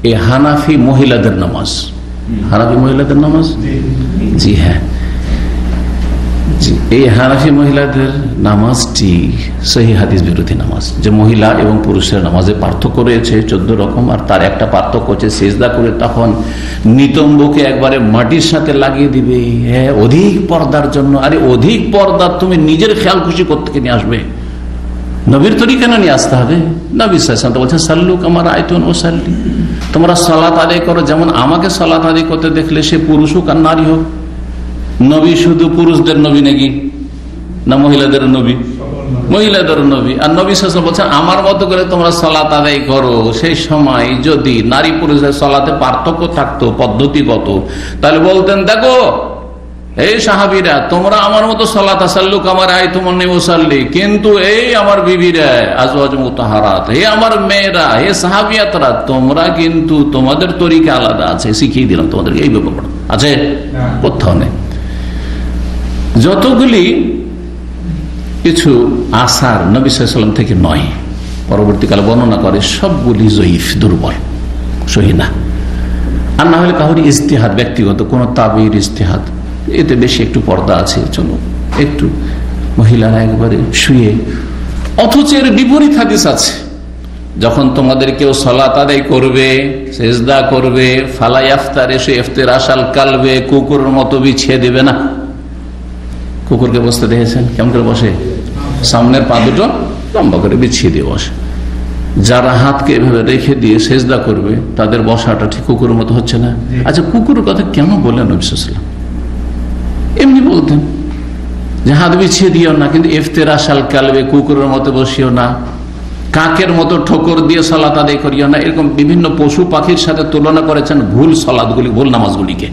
এই হানাফি মহিলাদের নামাজ, হানাফি মহিলাদের নামাজ, জি হ্যাঁ, এই হানাফি মহিলাদের নামাজটি সহিহ হাদিস বিরোধী নামাজ। যে মহিলা এবং পুরুষের নামাজে পার্থক্য রয়েছে 14 রকম, আর তার একটা পার্থক্য হচ্ছে সিজদা করে তখন নিতম্বকে একবারে মাটির সাথে লাগিয়ে দিবে, হ্যাঁ, অধিক পর্দার জন্য। আরে অধিক পর্দা তুমি নিজের খেয়াল খুশি করতে নিয়ে আসবে, নবীর তরিকা না নিয়ে আসতে হবে। নবী সাল্লাল্লাহু আলাইহি ওয়াসাল্লাম বলছেন সাল্লু কামা রাআইতুমুনি উসাল্লি, তোমরা সালাত আদায় করো যেমন আমাকে সালাত আদায় করতে দেখলে, সে পুরুষ হোক আর নারী হোক। নবী শুধু পুরুষদের নবী নাকি না মহিলাদের নবী? মহিলাদের নবী। আর নবী সাল্লাল্লাহু আলাইহি ওয়াসাল্লাম বলছেন আমার মতো করে তোমরা সালাত আদায় করো। সেই সময় যদি নারী পুরুষের সালাতে পার্থক্য থাকতো পদ্ধতিগত, তাহলে বলতেন দেখো এই সাহাবীরা তোমরা আমার মতো সালাত সাল্লু কামা রাআইতুমুনি উসাল্লি, কিন্তু এই আমার বিবিরা আজওয়াজ মুতাহারাত, হে আমার মেয়েরা, হে সাহাবিয়াতরা, তোমরা কিন্তু তোমাদের তরিকা আলাদা আছে, শিখিয়ে দিলাম তোমাদেরকে। এই ব্যাপার আছে কোথাও নেই। যতগুলি কিছু আসার নবী সাল্লাল্লাহু আলাইহি ওয়াসাল্লাম থেকে নয়, পরবর্তীকালে বর্ণনা করে, সবগুলি জয়ীফ, দুর্বল, সহি না। আর না হলে কাউরি ইজতিহাদ, ব্যক্তিগত কোন তাবির ইজতিহাদ, এতে বেশি একটু পর্দা আছে, চলো একটু মহিলারা একবারে শুয়ে। অথচ এর বিপরীত হাদিস আছে, যখন তোমাদের কেউ সালাত আদায় করবে, সেজদা করবে, ফালা ইফতার, এসে ইফতিরাশাল কালবে, কুকুরের মতো বিছিয়ে দেবে না। কুকুরকে বসতে দেখেছেন কেমন করে বসে? সামনের পা দুটো লম্বা করে বিছিয়ে দিয়ে বসে। যারা হাতকে এভাবে রেখে দিয়ে সেজদা করবে তাদের বসাটা ঠিক কুকুরের মতো হচ্ছে না? আচ্ছা, কুকুরের কথা কেন বললেন নবী সাল্লাল্লাহু আলাইহি ওয়াসাল্লাম? এমনি বলতেন যে হাত বিছিয়ে দিও না, কিন্তু ইফতিরাশাল কালবে, কুকুরের মতো বসিও না, কাকের মতো ঠোকর দিয়ে সালাত আদায় করিও না। এরকম বিভিন্ন পশু পাখির সাথে তুলনা করেছেন ভুল সালাতগুলি, ভুল নামাজগুলিকে।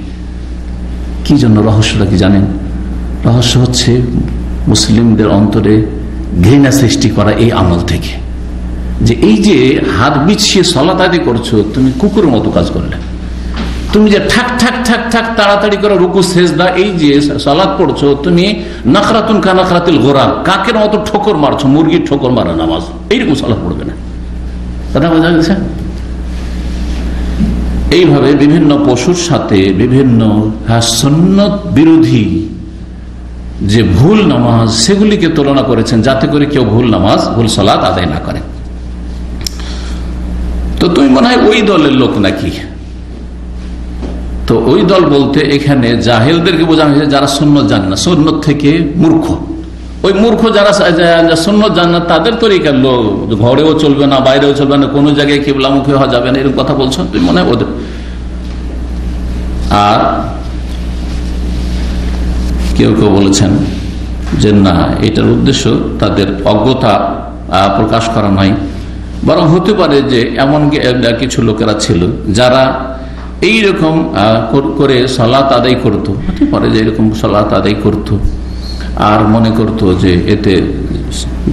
কি জন্য? রহস্যটা কি জানেন? রহস্য হচ্ছে মুসলিমদের অন্তরে ঘৃণা সৃষ্টি করা এই আমল থেকে, যে এই যে হাত বিছিয়ে সালাত আদায় করছো, তুমি কুকুরের মতো কাজ করলে। তুমি যে ঠাক ঠাক ঠাক ঠাক তাড়াতাড়ি করে রুকু সেজদা, এই যে সালাত পড়ছো, তুমি নাখরাতুন কানাখরাতিল গোরাব, কাকের মতো ঠোকর মারছো, মুরগির ঠোকর মারা নামাজ, এইরকম সালাত পড়বে না। কথা বোঝা গেছে? এইভাবে বিভিন্ন পশুর সাথে বিভিন্ন সুন্নত বিরোধী যে ভুল নামাজ, সেগুলিকে তুলনা করেছেন যাতে করে কেউ ভুল নামাজ, ভুল সালাত আদায় না করে। তো তুমি মনে হয় ওই দলের লোক নাকি? তো ওই দল বলতে এখানে জাহেলদেরকে বোঝানো হয়েছে যারা সুন্নত জানে না, সুন্নত থেকে মূর্খ। ওই মূর্খ যারা সুন্নত জানে না তাদের তরিকার লোক, ঘরেও চলবে না, বাইরেও চলবে না, কোনো জায়গায় কিবলামুখী হওয়া যাবে না, এরকম কথা বলছো তুমি মনে হয় ওদের। আর কেউ কেউ বলেছেন যে না, এটার উদ্দেশ্য তাদের অজ্ঞতা প্রকাশ করা নয়, বরং হতে পারে যে এমন কিছু লোকেরা ছিল যারা এইরকম করে সালাত আদায় করতো, হতে পারে যে এরকম সালাত আদায় করতো আর মনে করতো যে এতে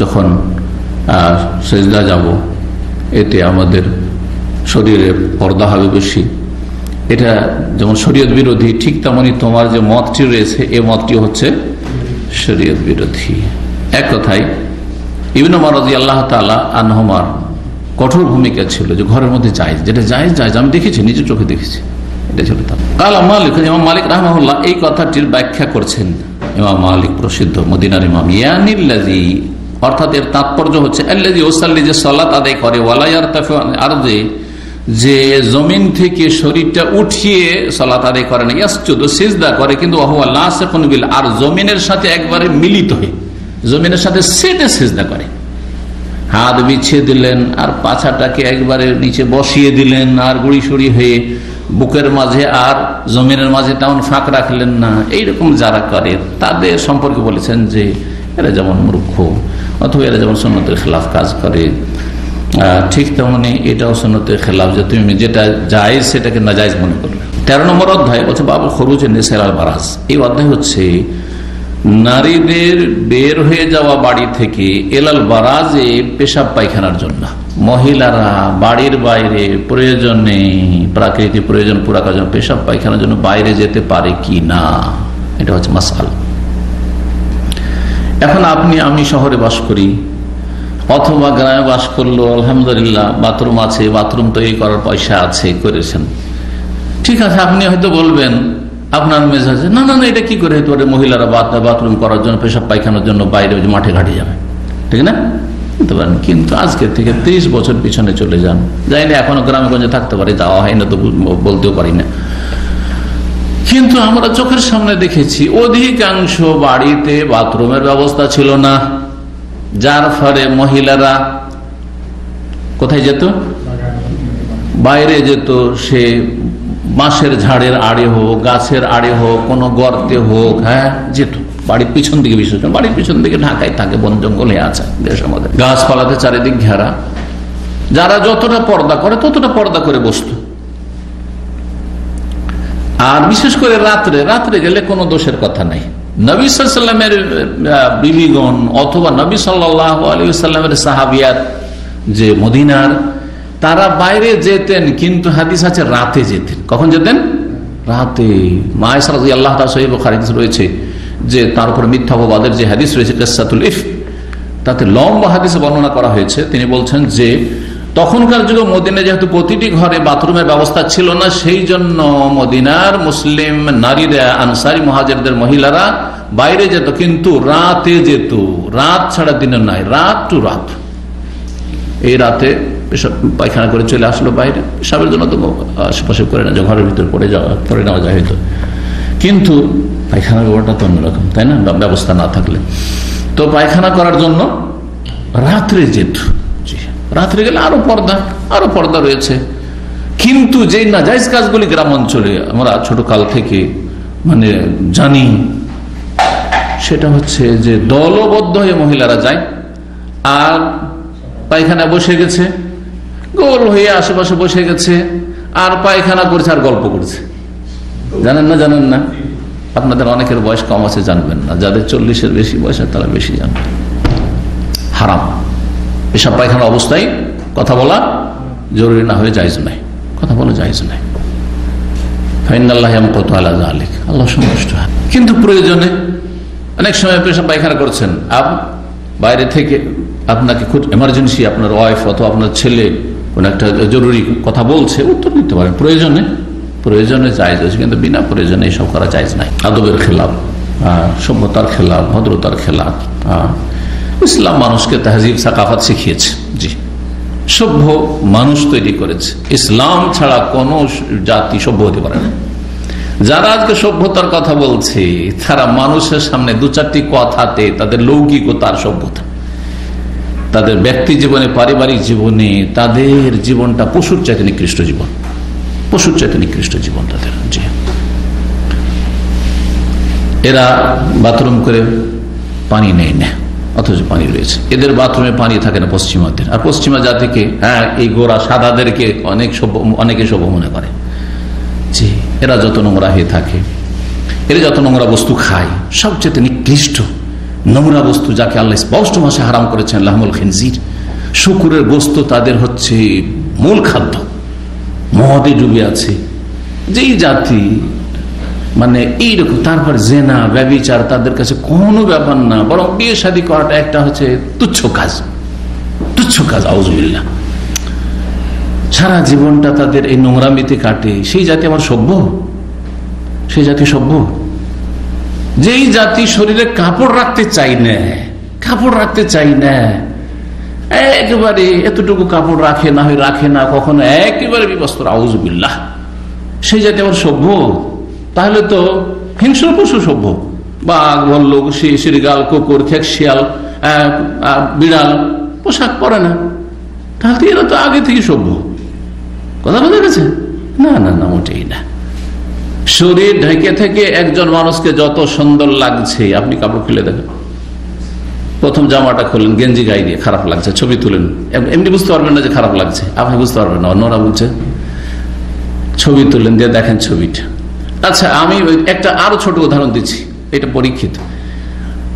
যখন সেজদা যাব এতে আমাদের শরীরে পর্দা হবে বেশি। এটা যেমন শরীয়ত বিরোধী, ঠিক তেমনি তোমার যে মতটি রয়েছে এই মতটি হচ্ছে শরীয়ত বিরোধী। এক কথায় ইবনে ওমর রাদিয়াল্লাহু তাআলা আনহুমার কঠোর ভূমিকা ছিল যে ঘরের মধ্যে জায়েজ, যেটা জায়েজ জায়েজ, আমি দেখেছি, নিজের চোখে দেখেছি, এটা ছিল। কালা মালিক, ইমাম মালিক রাহমাহুল্লাহ এই কথাটির ব্যাখ্যা করছেন। ইমাম মালিক প্রসিদ্ধ মদিনার ইমাম, ইয়ানিল্লাযী অর্থাৎ এর তাৎপর্য হচ্ছে আল্লাযী ইউসাল্লি, যে সালাত আদায় করে, ওয়ালা ইয়ারতাফি আন আরদি, যে জমিন থেকে শরীরটা উঠিয়ে সালাত আদায় করে না, ইয়াসজুদু সিজদা করে, কিন্তু ওয়া লাসিকুন বিল, আর জমিনের সাথে একবারে মিলিত হয়ে জমিনের সাথে সেটে সিজদা করে, হাত বিছিয়ে দিলেন আর পাছাটাকে একবারে নিচে বসিয়ে দিলেন, আর গুড়ি সুড়ি হয়ে বুকের মাঝে আর জমিনের মাঝে তেমন ফাঁক রাখলেন না, এইরকম যারা করে তাদের সম্পর্কে বলেছেন যে এরা যেমন মূর্খ, অথবা এরা যেমন সুন্নতের খেলাফ কাজ করে, ঠিক তেমনি এটাও সুন্নতের খেলাফ যে তুমি যেটা জায়েজ সেটাকে নাজায়েজ মনে করবে। 13 নম্বর অধ্যায় হচ্ছে বাবু খরুজ নিসাইল বারাজ। এই অধ্যায় হচ্ছে নারীদের বের হয়ে যাওয়া বাড়ি থেকে এলাল বারাজে পেশাব পায়খানার জন্য। মহিলারা বাড়ির বাইরে প্রয়োজনে, প্রাকৃতিক প্রয়োজন পুরা করার জন্য পেশাব পায়খানার জন্য বাইরে যেতে পারে কি না, এটা হচ্ছে মাসআলা। এখন আমি শহরে বাস করি অথবা গ্রামে বাস করলো, আলহামদুলিল্লাহ বাথরুম আছে, বাথরুম তৈরি করার পয়সা আছে, করেছেন, ঠিক আছে। আপনি হয়তো বলবেন আপনার মেজাজে, না না না, এটা কি করে হতে পারে, মহিলারা বাথরুম করার জন্য, পেশাব পায়খানার জন্য বাইরে মাঠে ঘাটে যাবে, ঠিক না? কিন্তু আজকে থেকে 30 বছর পিছনে চলে যান, যাই না, এখনো গ্রামে গঞ্জে থাকতে পারি, যাওয়া হয় না তো বলতেও পারি না, কিন্তু আমরা চোখের সামনে দেখেছি অধিকাংশ বাড়িতে বাথরুমের ব্যবস্থা ছিল না, যার ফলে মহিলারা কোথায় যেত? বাইরে যেত, সে বাঁশের ঝাড়ের আড়ে হোক, গাছের আড়ে হোক, কোনো গর্তে হোক, হ্যাঁ যেত। বাড়ির পিছন দিকে, বিশেষ করে বাড়ির পিছন দিকে ঢাকায় থাকে, বন জঙ্গলে আছে দেশ আমাদের, গাছপালাতে চারিদিক ঘেরা, যারা যতটা পর্দা করে ততটা পর্দা করে বসত। আর বিশেষ করে রাত্রে গেলে কোনো দোষের কথা নাই। নবী সাল্লাল্লাহু আলাইহি ওয়াসাল্লামের বিবিগণ অথবা নবী সাল্লাল্লাহু আলাইহি ওয়াসাল্লামের সাহাবিয়াত যে মদিনার, তারা বাইরে যেতেন, কিন্তু হাদিস আছে রাতে যেতেন। কখন যেতেন? রাতে। মা আয়েশা রাদিয়াল্লাহু তাআলা সহিহ বুখারীতে রয়েছে যে তার উপর মিথ্যা অপবাদের যে হাদিস রয়েছে কিসসাতুল ইফক, তাতে লম্বা হাদিসে বর্ণনা করা হয়েছে। তিনি বলছেন যে তখনকার যুগে মদিনায় যেহেতু প্রতিটি ঘরে বাথরুমের ব্যবস্থা ছিল না, সেই জন্য মদিনার মুসলিম নারীরা, আনসারী মুহাজিরদের মহিলারা বাইরে যেত, কিন্তু রাতে যেত, রাত ছাড়া দিনে নয়, রাত টু রাত। এই রাতে পায়খানা করে চলে আসলো বাইরে, পেশাবের জন্য তো আশেপাশে করে না, ঘরের ভিতরে পড়ে নেওয়া যায় হয়তো, কিন্তু পায়খানার ব্যাপারটা তো অন্যরকম, তাই না? ব্যবস্থা না থাকলে তো পায়খানা করার জন্য রাত্রে যেত। রাত্রে গেলে আরো পর্দা রয়েছে। কিন্তু যে নাজায়েজ কাজগুলি গ্রাম অঞ্চলে আমরা ছোট কাল থেকে মানে জানি, সেটা হচ্ছে যে দলবদ্ধ হয়ে মহিলারা যায় আর পায়খানা বসে গেছে, গোল হয়ে আশেপাশে বসে গেছে আর পায়খানা করছে আর গল্প করছে। জানেন না? আপনাদের অনেকের বয়স কম আছে, জানবেন না। যাদের 40-এর বেশি বয়স তারা বেশি জানবেন। হারাম পেশাব পায়খানা অবস্থায় কথা বলা জরুরি না হয়ে জায়েজ নাই, কথা বলা জায়েজ নাই। আল্লাহ সন্তুষ্ট হয়। কিন্তু প্রয়োজনে অনেক সময় পেশাব পায়খানা করছেন, বাইরে থেকে আপনাকে খুব এমার্জেন্সি, আপনার ওয়াইফ অথবা আপনার ছেলে কোন একটা জরুরি কথা বলছে, উত্তর দিতে পারেন প্রয়োজনে জায়েজ আছে, কিন্তু বিনা প্রয়োজনে এইসব করা জায়েজ নাই। আদবের খেলাফ, সভ্যতার খেলাফ, ভদ্রতার খেলাফ। ইসলাম মানুষকে তাহজিব সাকাফাত শিখিয়েছে, জি, সভ্য মানুষ তৈরি করেছে। ইসলাম ছাড়া কোনো জাতি সভ্য হতে পারে না। যারা আজকে সভ্যতার কথা বলছে, তারা মানুষের সামনে 2-4টি কথাতে তাদের লৌকিকতার সভ্যতা, তাদের ব্যক্তি জীবনে, পারিবারিক জীবনে তাদের জীবনটা পশুর চাইতে নিকৃষ্ট জীবন, পশুর চাইতে নিকৃষ্ট জীবন তাদের। জি, এরা বাথরুম করে পানি নেই না, অথচ পানি রয়েছে। এদের বাথরুমে পানি থাকে না পশ্চিমাদের, আর পশ্চিমা জাতিকে, হ্যাঁ এই গোরা সাদাদেরকে অনেকে সভ্য মনে করে। জি, এরা যত নোংরা হয়ে থাকে, এরা যত নোংরা বস্তু খায়, সবচেয়ে নিকৃষ্ট নোংরা বস্তু যাকে আল্লাহ স্পষ্ট ভাষায় হারাম করেছেন, লাহমুল খিনজির, শুকুরের গোস্ত তাদের হচ্ছে মূল খাদ্য। মদে ডুবে আছে যেই জাতি, মানে এইরকম। তারপর জেনা ব্যভিচার তাদের কাছে কোনো ব্যাপার না, বরং বিয়ে শাদী করাটা একটা হচ্ছে তুচ্ছ কাজ, তুচ্ছ কাজ। আউযুবিল্লাহ। সারা জীবনটা তাদের এই নোংরামিতে কাটে। সেই জাতি আমার সভ্য? সেই জাতি সভ্য? যেই জাতি শরীরে কাপড় রাখতে চাই না, কাপড় রাখতে চাই না, একেবারে এতটুকু কাপড় রাখে না, হয় রাখে না, কখনো একেবারে বিবস্ত্র, আউযুবিল্লাহ, সেই জাতি আমার সভ্য? তাহলে তো হিংস্র পশু সভ্য। বাঘ, ভল্লুক, শিরগাল, কুকুর, খেকশিয়াল, বিড়াল পোশাক পরে না, তাহলে এরা তো আগে থেকে সভ্য। কথা বোঝা গেছে? না না না, মোটেই না। শরীর ঢেকে থেকে একজন মানুষকে যত সুন্দর লাগছে, আপনি কাপড় খুলে দেখেন, প্রথম জামাটা খুললেন, গেঞ্জি গায়ে দিয়ে খারাপ লাগছে, ছবি তুলেন, এমনি বুঝতে পারবেন না যে খারাপ লাগছে, আপনি বুঝতে পারবেন না, অন্যরা বুঝছে, ছবি তুললেন, দিয়ে দেখেন ছবিটা। আচ্ছা, আমি একটা আরো ছোট উদাহরণ দিচ্ছি, এটা পরীক্ষিত।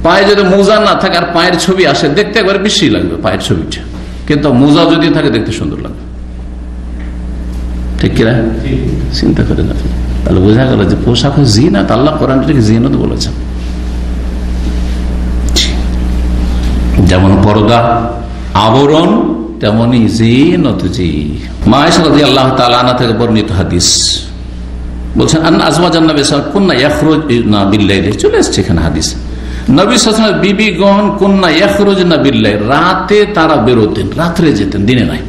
পায়ে যদি মোজা না থাকে আর পায়ের ছবি আসে, দেখতে একবারে বেশি লাগবে পায়ের ছবিটা, কিন্তু মোজা যদি থাকে দেখতে সুন্দর লাগবে। ঠিক কিনা? চিন্তা করেন আপনি। তাহলে বোঝা গেল যে পোশাক জিনাত, আল্লাহ কোরআন এটাকে জিনাত বলেছেন। যেমন পর্দা আবরণ, তেমনি জিনাত। জি, মা আয়েশা রাদিয়াল্লাহু তাআলা আনহা থেকে বর্ণিত হাদিস বলছেন, আন্না আজওয়াজান নবী সাল্লাল্লাহু আলাইহি ওয়াসাল্লাম কুননা ইয়াখরুজনা বিল-লাইল। চলে আসছে এখানে হাদিস। নবী সাল্লাল্লাহু আলাইহি ওয়াসাল্লাম বিবিগণ কুননা ইয়াখরুজনা বিল-লাইল, রাতে তারা বেরোতেন, রাত্রে যেতেন, দিনে নাই।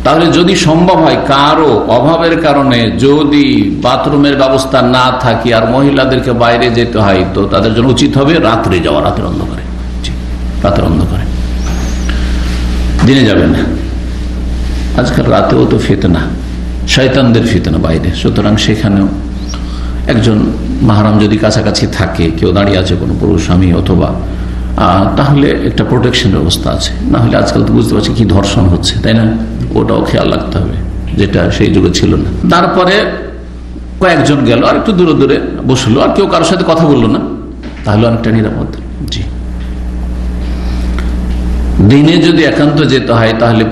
তাহলে যদি সম্ভব হয়, কারো অভাবের কারণে যদি বাথরুমের ব্যবস্থা না থাকে আর মহিলাদেরকে বাইরে যেতে হয়, তো তাদের জন্য উচিত হবে রাত্রে যাওয়া, রাতের অন্ধকারে, রাতের অন্ধকারে, দিনে যাবে না। আজকাল রাতেও তো ফিতনা, শয়তানদের ফিতনা বাইরে, সুতরাং সেখানেও একজন মাহরাম যদি কাছাকাছি থাকে, কেউ দাঁড়িয়ে আছে, কোনো পুরুষ স্বামী অথবা, তাহলে একটা প্রোটেকশন ব্যবস্থা আছে। না হলে আজকাল তো বুঝতে পারছি কি ধর্ষণ হচ্ছে, তাই না? ওটাও খেয়াল রাখতে হবে, যেটা সেই যুগে ছিল না। তারপরে কয়েকজন গেল, আর একটু দূরে দূরে বসলো, আর কেউ কারোর সাথে কথা বললো না, তাহলে অনেকটা নিরাপদ। জি, দিনে যদি একান্ত যেতে হয়, তাহলে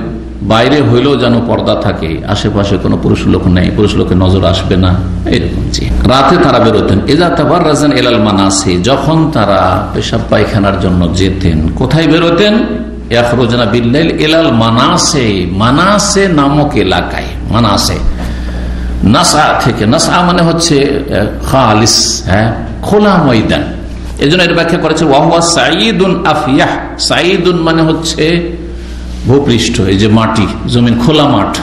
বাইরে হইলেও যেন পর্দা থাকে, আশেপাশে কোনো পুরুষ লোক নেই, পুরুষ লোকের নজর আসবে না, এরকম। জি, রাতে তারা বেরোতেন। এজা তাবাররাজান ইলাল মানাসি, যখন তারা পেশাব পায়খানার জন্য যেতেন, কোথায় বেরোতেন? ইয়াখরুজনা বিল-লাইল ইলাল মানাসি, মানাসে নামক এলাকায়। মানাসে নাসা থেকে, নাসা মানে হচ্ছে খালিস, খোলা ময়দান। এই জন্য এর ব্যাখ্যা করেছে ওয়াহুয়া সাঈদুন আফিয়াহ। সাঈদুন মানে হচ্ছে ভূপৃষ্ঠ, এই যে মাটি, জমিন, খোলা মাঠ।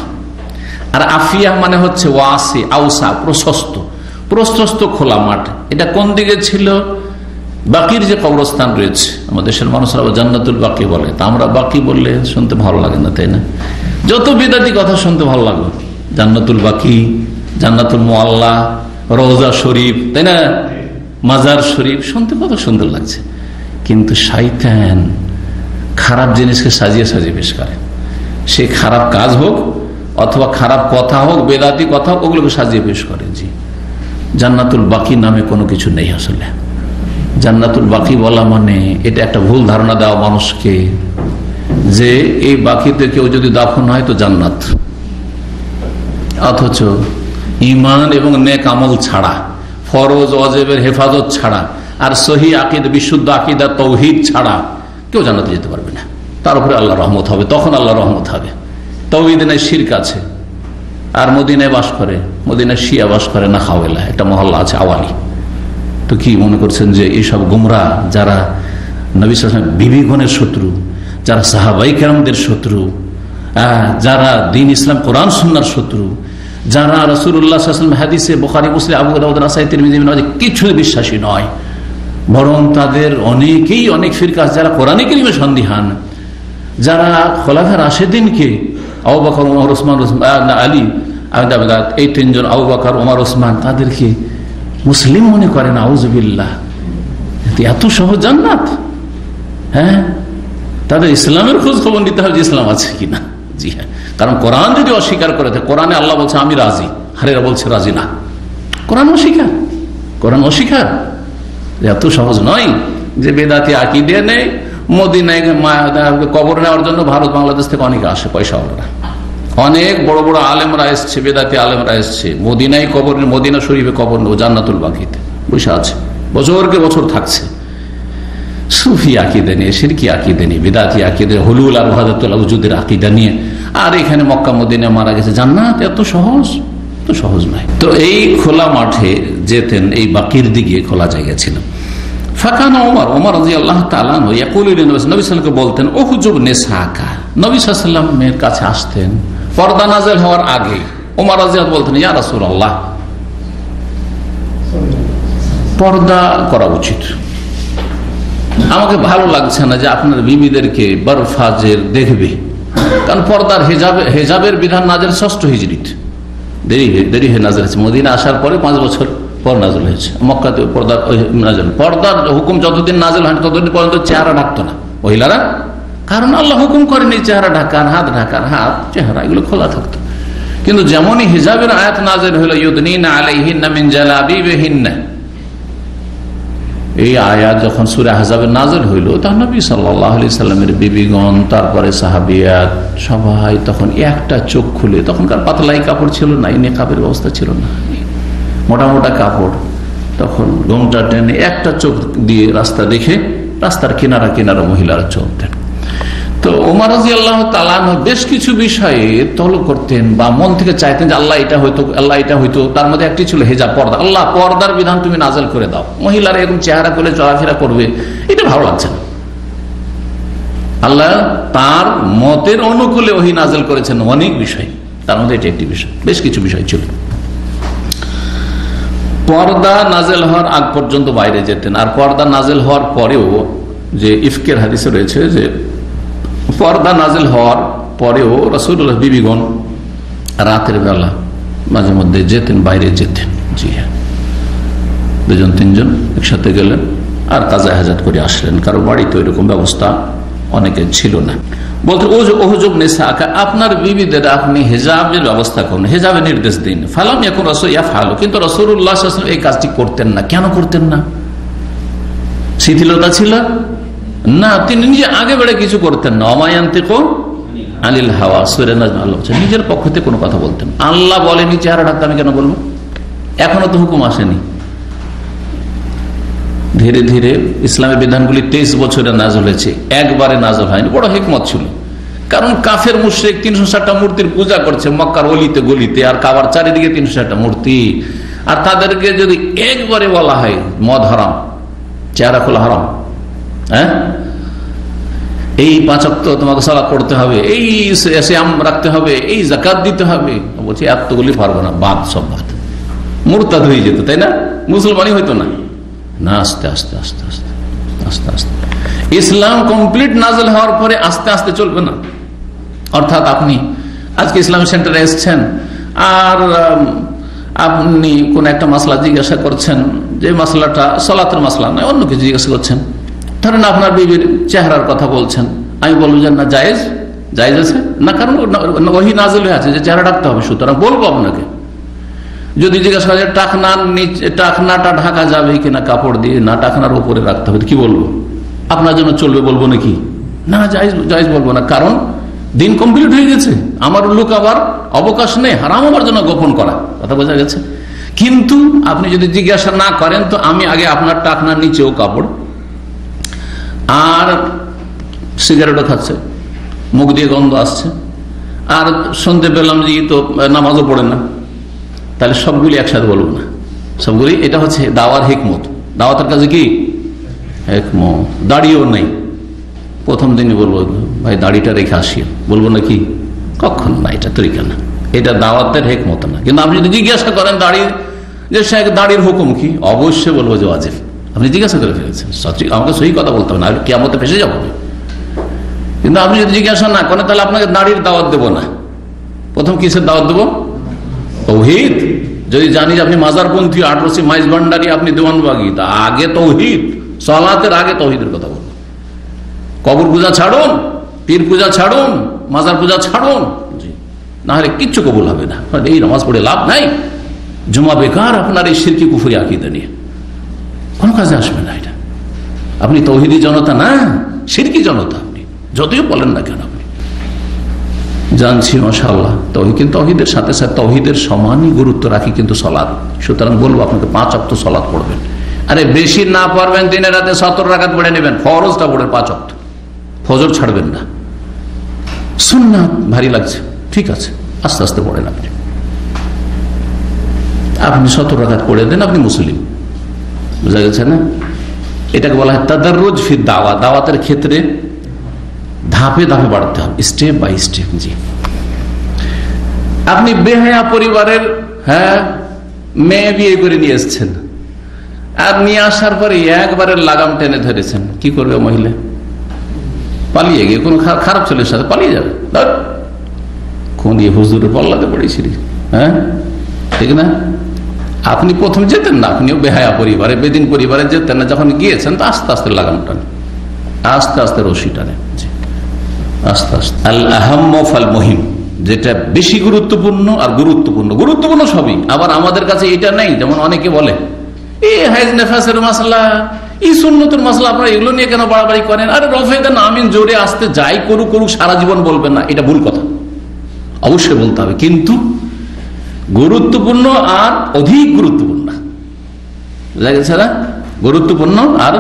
আর আফিয়াহ মানে হচ্ছে ওয়াসি, আউসা, প্রশস্ত, প্রশস্ত খোলা মাঠ। এটা কোন দিকে ছিল? বাকির যে কবরস্থান রয়েছে, আমাদের দেশের মানুষরা জান্নাতুল বাকি বলে, তা আমরা বাকি বললে শুনতে ভালো লাগে না, তাই না? যত বিদাতি কথা শুনতে ভালো লাগবে, জান্নাতুল বাকি, জান্নাতুল মুআল্লা, রওজা শরীফ, তাই না, মাজার শরীফ, শুনতে কত সুন্দর লাগছে। কিন্তু শয়তান খারাপ জিনিসকে সাজিয়ে সাজিয়ে পেশ করে। সে খারাপ কাজ হোক অথবা খারাপ কথা হোক, বেদাতি কথা হোক, ওগুলোকে সাজিয়ে পেশ করে। জি, জান্নাতুল বাকি নামে কোনো কিছু নেই আসলে। জান্নাতুল বাকি বলা মানে এটা একটা ভুল ধারণা দেওয়া মানুষকে, যে এই বাকিতে কেউ যদি দাফন হয় তো জান্নাত। অথচ ঈমান এবং নেক আমল ছাড়া, ফরজ ওয়াজিবের হেফাজত ছাড়া, আর সহি আকীদা, বিশুদ্ধ আকীদা, তাওহীদ ছাড়া কেউ জান্নাতে যেতে পারবে না। তার উপরে আল্লাহর রহমত হবে, তখন আল্লাহর রহমত হবে। তাওহীদে নাই, শিরক আছে। আর মদিনায় বাস করে, মদিনায় শিয়া বাস করে, না খাওয়েলা একটা মহল্লা আছে, আওয়ালি। তো কি মনে করছেন যে এইসব গুমরা, যারা নবী সাল্লাল্লাহু আলাইহি ওয়াসাল্লাম বিবিগণের শত্রু, যারা সাহাবায়ে কেরামদের শত্রু, যারা দ্বীন ইসলাম কোরআন সুন্নাহর শত্রু, যারা রাসূলুল্লাহ সাল্লাল্লাহু আলাইহি ওয়াসাল্লাম হাদিসে, বুখারী, মুসলিম, আবু দাউদ, নাসাঈ, তিরমিজি, ইবনে মাজাহ কিছু বিশ্বাসী নয়, বরং তাদের অনেকেই অনেক ফিরকা, যারা কোরআনে কারিমে সন্দিহান, যারা খোলাফায়ে রাশিদিনকে আবু বকর, ওমর, ওসমান, আলী, এই তিনজন, আবু বকর, ওমর, ওসমান, তাদেরকে মুসলিম মনে করেন। আউযুবিল্লাহ। এত সহজ জান্নাত? হ্যাঁ, তাদের ইসলামের খোঁজ খবর নিতে হবে যে ইসলাম আছে কিনা। জি হ্যাঁ, কারণ কোরআন যদি অস্বীকার করে থাকে, কোরআনে আল্লাহ বলছে আমি রাজি, হারেরা বলছে রাজি না, কোরআন অস্বীকার, কোরআন অস্বীকার। এত সহজ নয় যে বেদাতি আকীদা নেই, মদিনায় কবর নেওয়ার জন্য ভারত বাংলাদেশ থেকে অনেকে আসে, পয়সাওয়ালারা অনেক বড় বড় আলেমরা এসছে, বেদাতি আলেমরা এসছে, মদিনায় কবর, মদিনা শরীফে কবর ও জান্নাতুল বাকিতে বসে আছে, বছরকে বছর থাকছে। সুফি আকিদা নিয়ে, শিরকি আকিদা নিয়ে, বেদাতি আকিদা, হুলুল আর ওয়াহদাতুল ওজুদের আকিদা নিয়ে, আর এখানে মক্কা মদিনা মারা গেছে। জান্নাত এত সহজ? তো সহজ নয়। তো এই খোলা মাঠে যেতেন, এই বাকির দিকে খোলা জায়গা ছিল। ফাকানা ওমর রাদিয়াল্লাহু তাআলা ইয়াকুলু নবী সাল্লাল্লাহু আলাইহি ওয়াসাল্লাম বলতেন, উহজুব নিসাকা, নবী সাল্লাল্লাহু আলাইহি ওয়াসাল্লামের কাছে আসতেন পর্দা নাযিল হওয়ার আগে। ওমর রাদিয়াল্লাহু বলতেন, ইয়া রাসূলুল্লাহ, পর্দা করা উচিত, আমাকে ভালো লাগছে না যে আপনার বিবিদেরকে বরফাজের দেখবে, কারণ পর্দার হেজাবের বিধান নাযিল 6 হিজরিতে, দেরি হয়ে নাযিল হয়েছে। মদিনা আসার পরে 5 বছর পর নাযিল হয়েছে। মক্কাতে পর্দার হুকুম যতদিন নাযিল হয়নি ততদিন পর্যন্ত চেহারা ঢাকতো না মহিলারা, কারণ আল্লাহ হুকুম করেনি চেহারা ঢাকার, হাত ঢাকার, হাত চেহারা এগুলো খোলা থাকতো। কিন্তু যেমনই হিজাবের আয়াত নাযিল হলো, ইউদনিনা আলাইহিন্না মিন জালাবিবিহিন্না, এই আয়াত যখন সূরা আহজাবে নাযিল হইল, তখন নবী সাল্লাল্লাহু আলাইহি সাল্লামের বিবিগণ, তারপরে সাহাবিয়াত সবাই তখন একটা চোখ খুলে, তখনকার পাতলাই কাপড় ছিল না, নিকাবের ব্যবস্থা ছিল না, মোটা মোটা কাপড়, তখন ঘোমটা টেনে একটা চোখ দিয়ে রাস্তা দেখে রাস্তার কিনারা কিনারা মহিলারা চলতেন। তো ওমর রাদিয়াল্লাহু তাআলা বেশ কিছু বিষয়ে তলব করতেন বা মন থেকে চাইতেন যে আল্লাহ এটা হয়তো, আল্লাহ এটা হয়তো। তার মধ্যে একটি ছিল হেজাব, পর্দা। আল্লাহ পর্দার বিধান তুমি নাযিল করে দাও, মহিলারা এরকম চেহারা করে চলাফেরা করবে, এটা ভালো লাগছে না। আল্লাহ তার মতের অনুকূলে ওহী নাযিল করেছেন অনেক বিষয়, তার মধ্যে এটা একটি বিষয়, বেশ কিছু বিষয় ছিল। পর্দা নাযিল হওয়ার আগ পর্যন্ত বাইরে যেতেন, আর পর্দা নাযিল হওয়ার পরেও, যে ইফকের হাদিসে রয়েছে যে পর্দা নাযিল হওয়ার পরেও রাসূলুল্লাহ বিবিগণ রাতের বেলা মাঝে মধ্যে যেতেন, বাইরে যেতেন। জি হ্যাঁ, 2-3 একসাথে গেলেন আর কাজা হাজাত করে আসলেন, কারো বাড়িতে ওইরকম ব্যবস্থা অনেকের ছিল না। বলতে ওহুজুব নিসাকা, আপনার বিবিদের আপনি হেজাবের ব্যবস্থা করুন, হেজাবের নির্দেশ দিন। ফালাম ইয়াকুন রাসূল ইয়াফআলু, কিন্তু রাসূলুল্লাহ সাল্লাল্লাহু আলাইহি ওয়াসাল্লাম এই কাজটি করতেন না। কেন করতেন না? শিথিলতা ছিল না, তিনি নিজে আগে বেড়ে কিছু করতেন না। অমায়ান্তিকু আনিল হাওয়া, সূরা নাজম আল্লাহ বলেছেন, নিজের পক্ষ থেকে কোনো কথা বলতেন। আল্লাহ বলেনি চেহারা ঢাকতে আমি কেন বলবো? এখনো তো হুকুম আসেনি। ধীরে ধীরে ইসলামের বিধানগুলি 23 বছরে নাযিল হয়েছে, একবারে নাযিল হয়নি। বড় হিকমত ছিল, কারণ কাফের মুশরিক 360টা মূর্তির পূজা করছে মক্কার অলিতে গলিতে, আর কাবার চারিদিকে 360টা মূর্তি। আর তাদেরকে যদি একবারে বলা হয় মদ হারাম, চেহারা খোলা হারাম, হ্যাঁ, এই 5 ওয়াক্ত তোমাকে সালাত পড়তে হবে, এই সিয়াম রাখতে হবে, এই যাকাত দিতে হবে, বলছি এতগুলি পারবো না, বাদ, সব বাদ। মুরতাদ হয়ে যেত, তাই না? মুসলমানই হইতো না। না, আস্তে আস্তে আস্তে আস্তে আস্তে আস্তে ইসলাম কমপ্লিট নাযিল হওয়ার পরে আস্তে আস্তে চলবে না। অর্থাৎ আপনি আজকে ইসলামিক সেন্টারে এসছেন, আর আপনি কোন একটা মাসলা জিজ্ঞাসা করছেন, যে মাসলাটা সালাতের মাসলা নয়, অন্য কিছু জিজ্ঞাসা করছেন। ধরেন আপনার বিবির চেহারার কথা বলছেন, আমি বলবো যে না, জায়েজ, জায়েজ আছে না, কারণ ওহী নাযিল হয়ে আছে যে চেহারা ঢাকতে হবে, সুতরাং বলবো আপনাকে। যদি জিজ্ঞাসা করে টাকনাটা ঢাকা যাবে কিনা কাপড় দিয়ে, না টাকনার উপরে রাখতে হবে, কি বলবো? আপনার জন্য চলবে বলবো নাকি? না, জায়েজ বলবো না, কারণ দিন কমপ্লিট হয়ে গেছে, আমার লোক আবার অবকাশ নেই হারাম আমার জন্য গোপন করা, কথা বোঝা গেছে। কিন্তু আপনি যদি জিজ্ঞাসা না করেন, তো আমি আগে আপনার টাকনার নিচেও কাপড়, আর সিগারেটও খাচ্ছে, মুখ দিয়ে গন্ধ আসছে, আর শুনতে পেলাম যে তো নামাজও পড়ে না, তাহলে সবগুলি একসাথে বলবো না, সবগুলি। এটা হচ্ছে দাওয়ার হিকমত। দাওয়াতের কাজে কি হিকমত? দাড়িও নেই, প্রথম দিনই বলবো ভাই দাড়িটা রেখে আসিও, বলবো নাকি? কখন না, এটা তরিকা না, এটা দাওয়াতের হিকমত না। কিন্তু আপনি যদি জিজ্ঞাসা করেন দাড়ির হুকুম কি, অবশ্যই বলবো যে ওয়াজিব। আপনি জিজ্ঞাসা করে ফেলেছেন, আমাকে সহি কথা বলতে হবে না, কিয়ামতে ফেসে যাবো। কিন্তু আপনি যদি জিজ্ঞাসা না করেন, তাহলে আপনাকে দাড়ির দাওয়াত দেবো না। প্রথম কিসের দাওয়াত দেবো? তৌহিদ। যদি জানি যে আপনি মাজারপন্থী, আটরসি, মাইজ ভান্ডারি, আপনি দেওয়ানবাগী, তা আগে তৌহিদ, সালাতের আগে তৌহিদের কথা বলুন। কবর পূজা ছাড়ুন, পীর পূজা ছাড়ুন, মাজার পূজা ছাড়ুন, না হলে কিচ্ছু কবুল হবে না। এই নামাজ পড়ে লাভ নাই, জুমা বেকার আপনার এই শিরকি কুফরি আকীদা নিয়ে কোনো কাজে আসবে না। এটা আপনি তৌহিদি জনতা না, শিরকি জনতা, আপনি যতই বলেন না কেন। আপনি জানছি মাশাআল্লাহ তাওহীদ, কিন্তু তাওহীদের সাথে সাথে তাওহীদের সমানই গুরুত্ব রাখি কিন্তু সালাত। সুতরাং বলবো আপনাকে 5 ওয়াক্ত সালাত পড়বেন। আরে বেশি না পারবেন দিনে রাতে 70 রাকাত পড়ে নেবেন, ফরজটা পড়ে 5 ওয়াক্ত, ফজর ছাড়বেন না। সুন্নাত ভারী লাগছে, ঠিক আছে, আস্তে আস্তে পড়েন। আপনি 70 রাকাত পড়ে দেন, আপনি মুসলিম। বুঝা গেছে না? এটাকে বলা হয় তাদাররুজ ফি দাওয়া। দাওয়াতের ক্ষেত্রে ধাপে ধাপে বাড়তে হবে, স্টেপ বাই স্টেপ। জি, আপনি বেহায়া পরিবারের মেয়ে বিয়ে করে নিয়ে এসছেন, আর নিয়ে আসার পরে একবারের লাগাম টেনে ধরেছেন, কি করবে মহিলা? পালিয়ে গিয়ে কোন খারাপ ছেলের সাথে পালিয়ে যাবে। কোন হুজুরের পাল্লাতে পড়েছিলি? ঠিক না? আপনি প্রথম যেতেন না, আপনিও বেহায়া পরিবারে, বেদিন পরিবারে যেতেন না, যখন গিয়েছেন তো আস্তে আস্তে লাগাম টানে, আস্তে আস্তে রশি টানে, আস্তে আস্তে। আল আহাম্ম ফাল মুহিম, যেটা বেশি গুরুত্বপূর্ণ আর গুরুত্বপূর্ণ সবই। আবার আমাদের কাছে এটা নেই, যেমন অনেকে বলে হাইজ নেফাসের মাসলা, সুন্নতের মাসলা, আপনারা এগুলো নিয়ে কেন বাড়াবাড়ি করেন? আরে রফে দেন, আমিন জোরে আসতে যাই করুক সারা জীবন বলবেন না, এটা ভুল কথা। অবশ্যই বলতে হবে, কিন্তু গুরুত্বপূর্ণ আর অধিক গুরুত্বপূর্ণ, বুঝা গেছে না? গুরুত্বপূর্ণ আর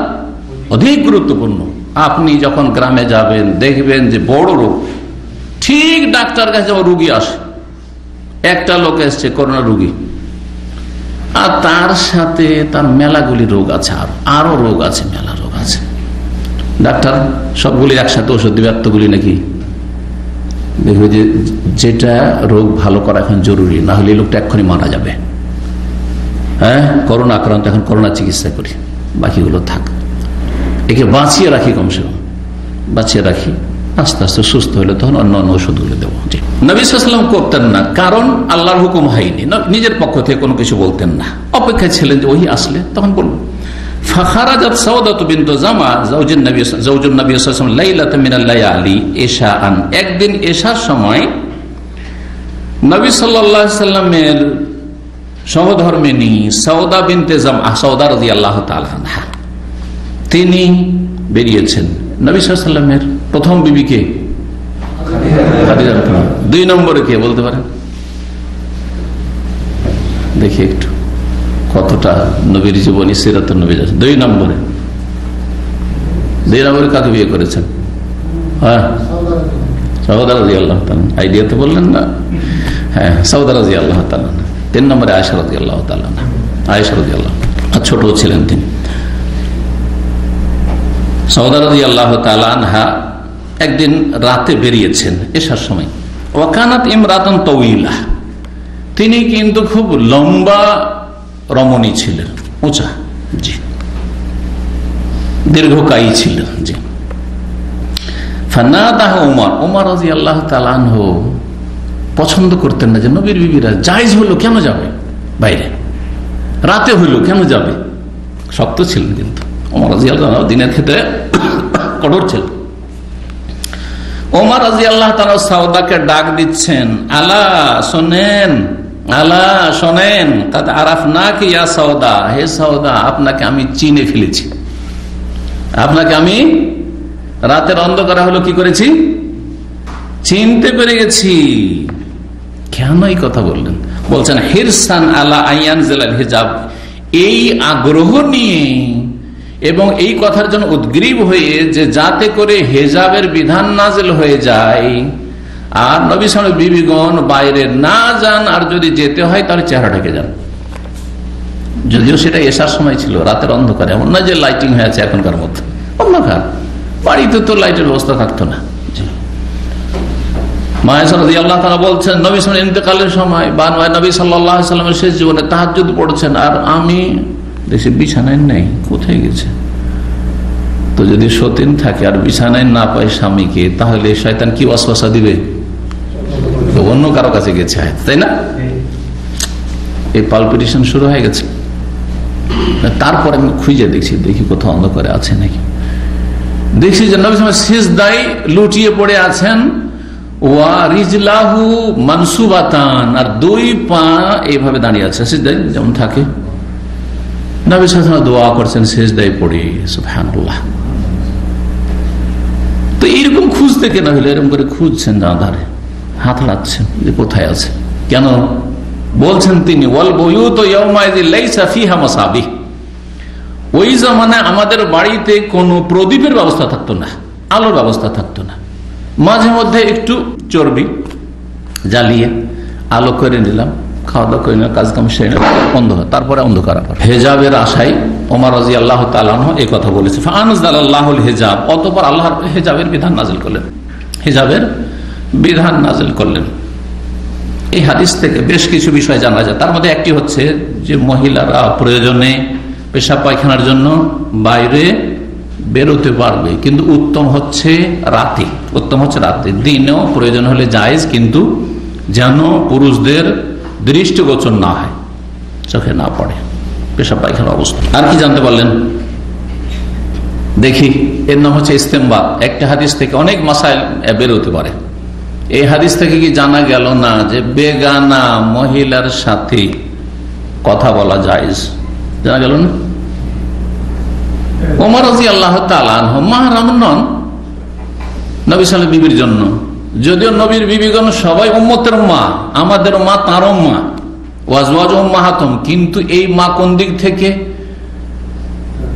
অধিক গুরুত্বপূর্ণ। আপনি যখন গ্রামে যাবেন, দেখবেন যে বড় রোগ, ঠিক ডাক্তার কাছে রুগী আসে, একটা লোক এসছে করোনা রুগী, আর তার সাথে তার মেলাগুলি রোগ আছে, আরো রোগ আছে, মেলা রোগ আছে। ডাক্তার সবগুলি একসাথে ওষুধ দিবে, এতগুলি নাকি? দেখবে যে যেটা রোগ ভালো করা এখন জরুরি, না হলে লোকটা এক্ষুনি মারা যাবে। করোনা আক্রান্ত, এখন করোনা চিকিৎসা করি, বাকিগুলো থাক, একে বাঁচিয়ে রাখি, কমসে কম বাঁচিয়ে রাখি, আস্তে আস্তে সুস্থ হলে তখন অন্য অন্য ওষুধগুলো দেবো। নবী সাল্লাল্লাহু আলাইহি ওয়াসাল্লাম করতেন না, কারণ আল্লাহর হুকুম হয়নি, নিজের পক্ষ থেকে কোনো কিছু বলতেন না, অপেক্ষায় ছিলেন যে ওহি আসলে তখন বলবেন। ফাখারাজাত সাউদাতু বিনতু জামা যাওজুন নবী সাল্লাল্লাহু আলাইহি ওয়াসাল্লাম লাইলাতাম মিনাল লায়ালি ইশাআন, একদিন এশার সময় নবী সাল্লাল্লাহু আলাইহি ওয়াসাল্লামের সহধর্মিণী সাউদা বিনতে জামা, সাউদা রাদিয়াল্লাহু তাআলা আনহা, তিনি বেরিয়েছেন। নবী সাল্লাল্লাহু আলাইহি ওয়াসাল্লামের প্রথম বিবি কে? খাদিজা। 2 নম্বরে কে বলতে পারেন? দেখি একটু কতটা নবীর জীবনী, সিরাতুন নবী। 2 নম্বরে কাকে বিয়ে করেছেন? সাউদা রাদিয়াল্লাহু তাআলা। আইডিয়া তো বললেন না? হ্যাঁ, সাউদা রাদিয়াল্লাহু তাআলা। 3 নম্বরে আয়েশা রাদিয়াল্লাহু তাআলা। আয়েশা রাদিয়াল্লাহু, ছোট ছিলেন তিনি। সাউদা রাদিয়াল্লাহু তাআলা আনহা একদিন রাতে বেরিয়েছেন এশার সময়। ওয়াকানাত ইমরাতান তাওয়িলা, তিনি কিন্তু খুব লম্বা রমণী ছিলেন, উঁচা, জি, দীর্ঘকায়ী ছিলেন, জি। ফানাদাহু ওমর রাদিয়াল্লাহু তাআলা আনহু পছন্দ করতেন না যে নবীর বিবিরা জায়েজ হলো কেন যাবে বাইরে, রাতে হইলো কেন যাবে, শক্ত ছিলেন কিন্তু ওমর রাদিয়াল্লাহু তাআলা, দিনের ক্ষেত্রে কঠোর ছিলেন। ওমর রাদিয়াল্লাহু তাআলা সাউদাকে ডাক দিচ্ছেন, আলা শোনেন, আলা শোনেন, কাদ আরাফনাকি ইয়া সাউদা, হে সাউদা, আপনাকে আমি চিনে ফেলেছি, আপনাকে আমি রাতের অন্ধকারে হলো কি করেছি, চিনতে পেরে গেছি। কেন এই কথা বললেন? বলছেন হিরসান আলা আইয়ানজিলাল হিজাব, এই আগ্রহ নিয়ে এবং এই কথার জন্য উদ্গ্রীব হয়ে যে যাতে করে হেজাবের বিধান নাজিল হয়ে যায় আর নবী সাল্লাল্লাহু আলাইহি বিবিগণ বাইরে না যান, আর যদি যেতে হয় তাহলে চেহারা ঢেকে যান। যদিও সেটা এশার সময় ছিল, রাতের অন্ধকারে, এমন না যে লাইটিং হয়েছে এখনকার মধ্যে, অন্ধকার, বাড়িতে তো লাইটের ব্যবস্থা থাকতো না। মায়েশা রাদিয়াল্লাহু তাআলা বলছেন নবী সাল্লাল্লাহু আলাইহি ইন্তেকালের সময় বা নবী সাল্লাল্লাহু আলাইহি ওয়াসাল্লামের শেষ জীবনে তাহাজ্জুদ পড়ছেন, আর আমি দেখছি বিছানায় নেই, কোথায় গেছে? তো যদি সতীন থাকে আর বিছানায় না পায় স্বামীকে, তাহলে শয়তান কি ওয়াসওয়াসা দিবে? অন্য কারো কাছে গেছে, তাই না? এই পালপিটেশন শুরু হয়ে গেছে। তারপর আমি খুঁজে দেখি কোথাও অন্ধকারে আছে নাকি। দেখছি যে নবী সাল্লাল্লাহু আলাইহি ওয়াসাল্লাম সিজদায় লুটিয়ে পড়ে আছেন, ওয়া রিজলাহু মানসুবাতান, আর 2 পা এইভাবে দাঁড়িয়ে আছে সিজদায় যেমন থাকে। নবী সাল্লাল্লাহু আলাইহি ওয়াসাল্লাম দোয়া করছেন সিজদায় পড়ে, সুবহানাল্লাহ। তো এইরকম খুঁজতে কেন হলো? এরকম করে খুঁজছেন আধারে, হাত লাচ্ছেন যে কোথায় আছে, কেন বলছেন তিনি ওয়াল বুয়ুত ইয়াউমাইযিন লাইসা ফিহা মাসাবিহ, ওই জামানায় আমাদের বাড়িতে কোনো প্রদীপের ব্যবস্থা থাকতো না, আলোর ব্যবস্থা থাকতো না। মাঝে মধ্যে একটু চর্বি জ্বালিয়ে আলো করে নিলাম, খাওয়া দাওয়া করে নিলাম, কাজ কাম সেরে নিলাম, অন্ধকার, তারপরে অন্ধকার। আবার হেজাবের আশায় ওমর রাদিয়াল্লাহু তাআলা আনহু এই কথা বলেছে, ফাআনজালাল্লাহুল হিজাব, অতঃপর আল্লাহ হেজাবের বিধান নাযিল করলেন, হেজাবের বিধান নাযিল করলেন। এই হাদিস থেকে বেশ কিছু বিষয় জানা যায়। তার মধ্যে একটি হচ্ছে যে মহিলারা প্রয়োজনে পেশাব পায়খানার জন্য বাইরে বেরোতে পারবে, কিন্তু উত্তম হচ্ছে রাতে, উত্তম হচ্ছে রাতে। দিনেও প্রয়োজন হলে জায়েজ, কিন্তু যেন পুরুষদের দৃষ্টিগোচর না হয়, চোখে না পড়ে পেশাব পায়খানার অবস্থা। আর কি জানতে পারলেন দেখি, এর নাম হচ্ছে ইস্তেমবাত। একটা হাদিস থেকে অনেক মাসাইল বেরোতে পারে। এই হাদিস থেকে কি জানা গেল না যে বেগানা মহিলার সাথে কথা বলা জায়েজ? জানা গেল না? ওমর রাদিয়াল্লাহু তাআলা আনহু মাহরাম নন নবী সাল্লাল্লাহু আলাইহি বিবির জন্য, যদিও নবীর বিবিগণ সবাই উম্মতের মা, আমাদের মা তারও মা, ওয়াজওয়াজু উম্মাহাতুম, কিন্তু এই মা কোন দিক থেকে?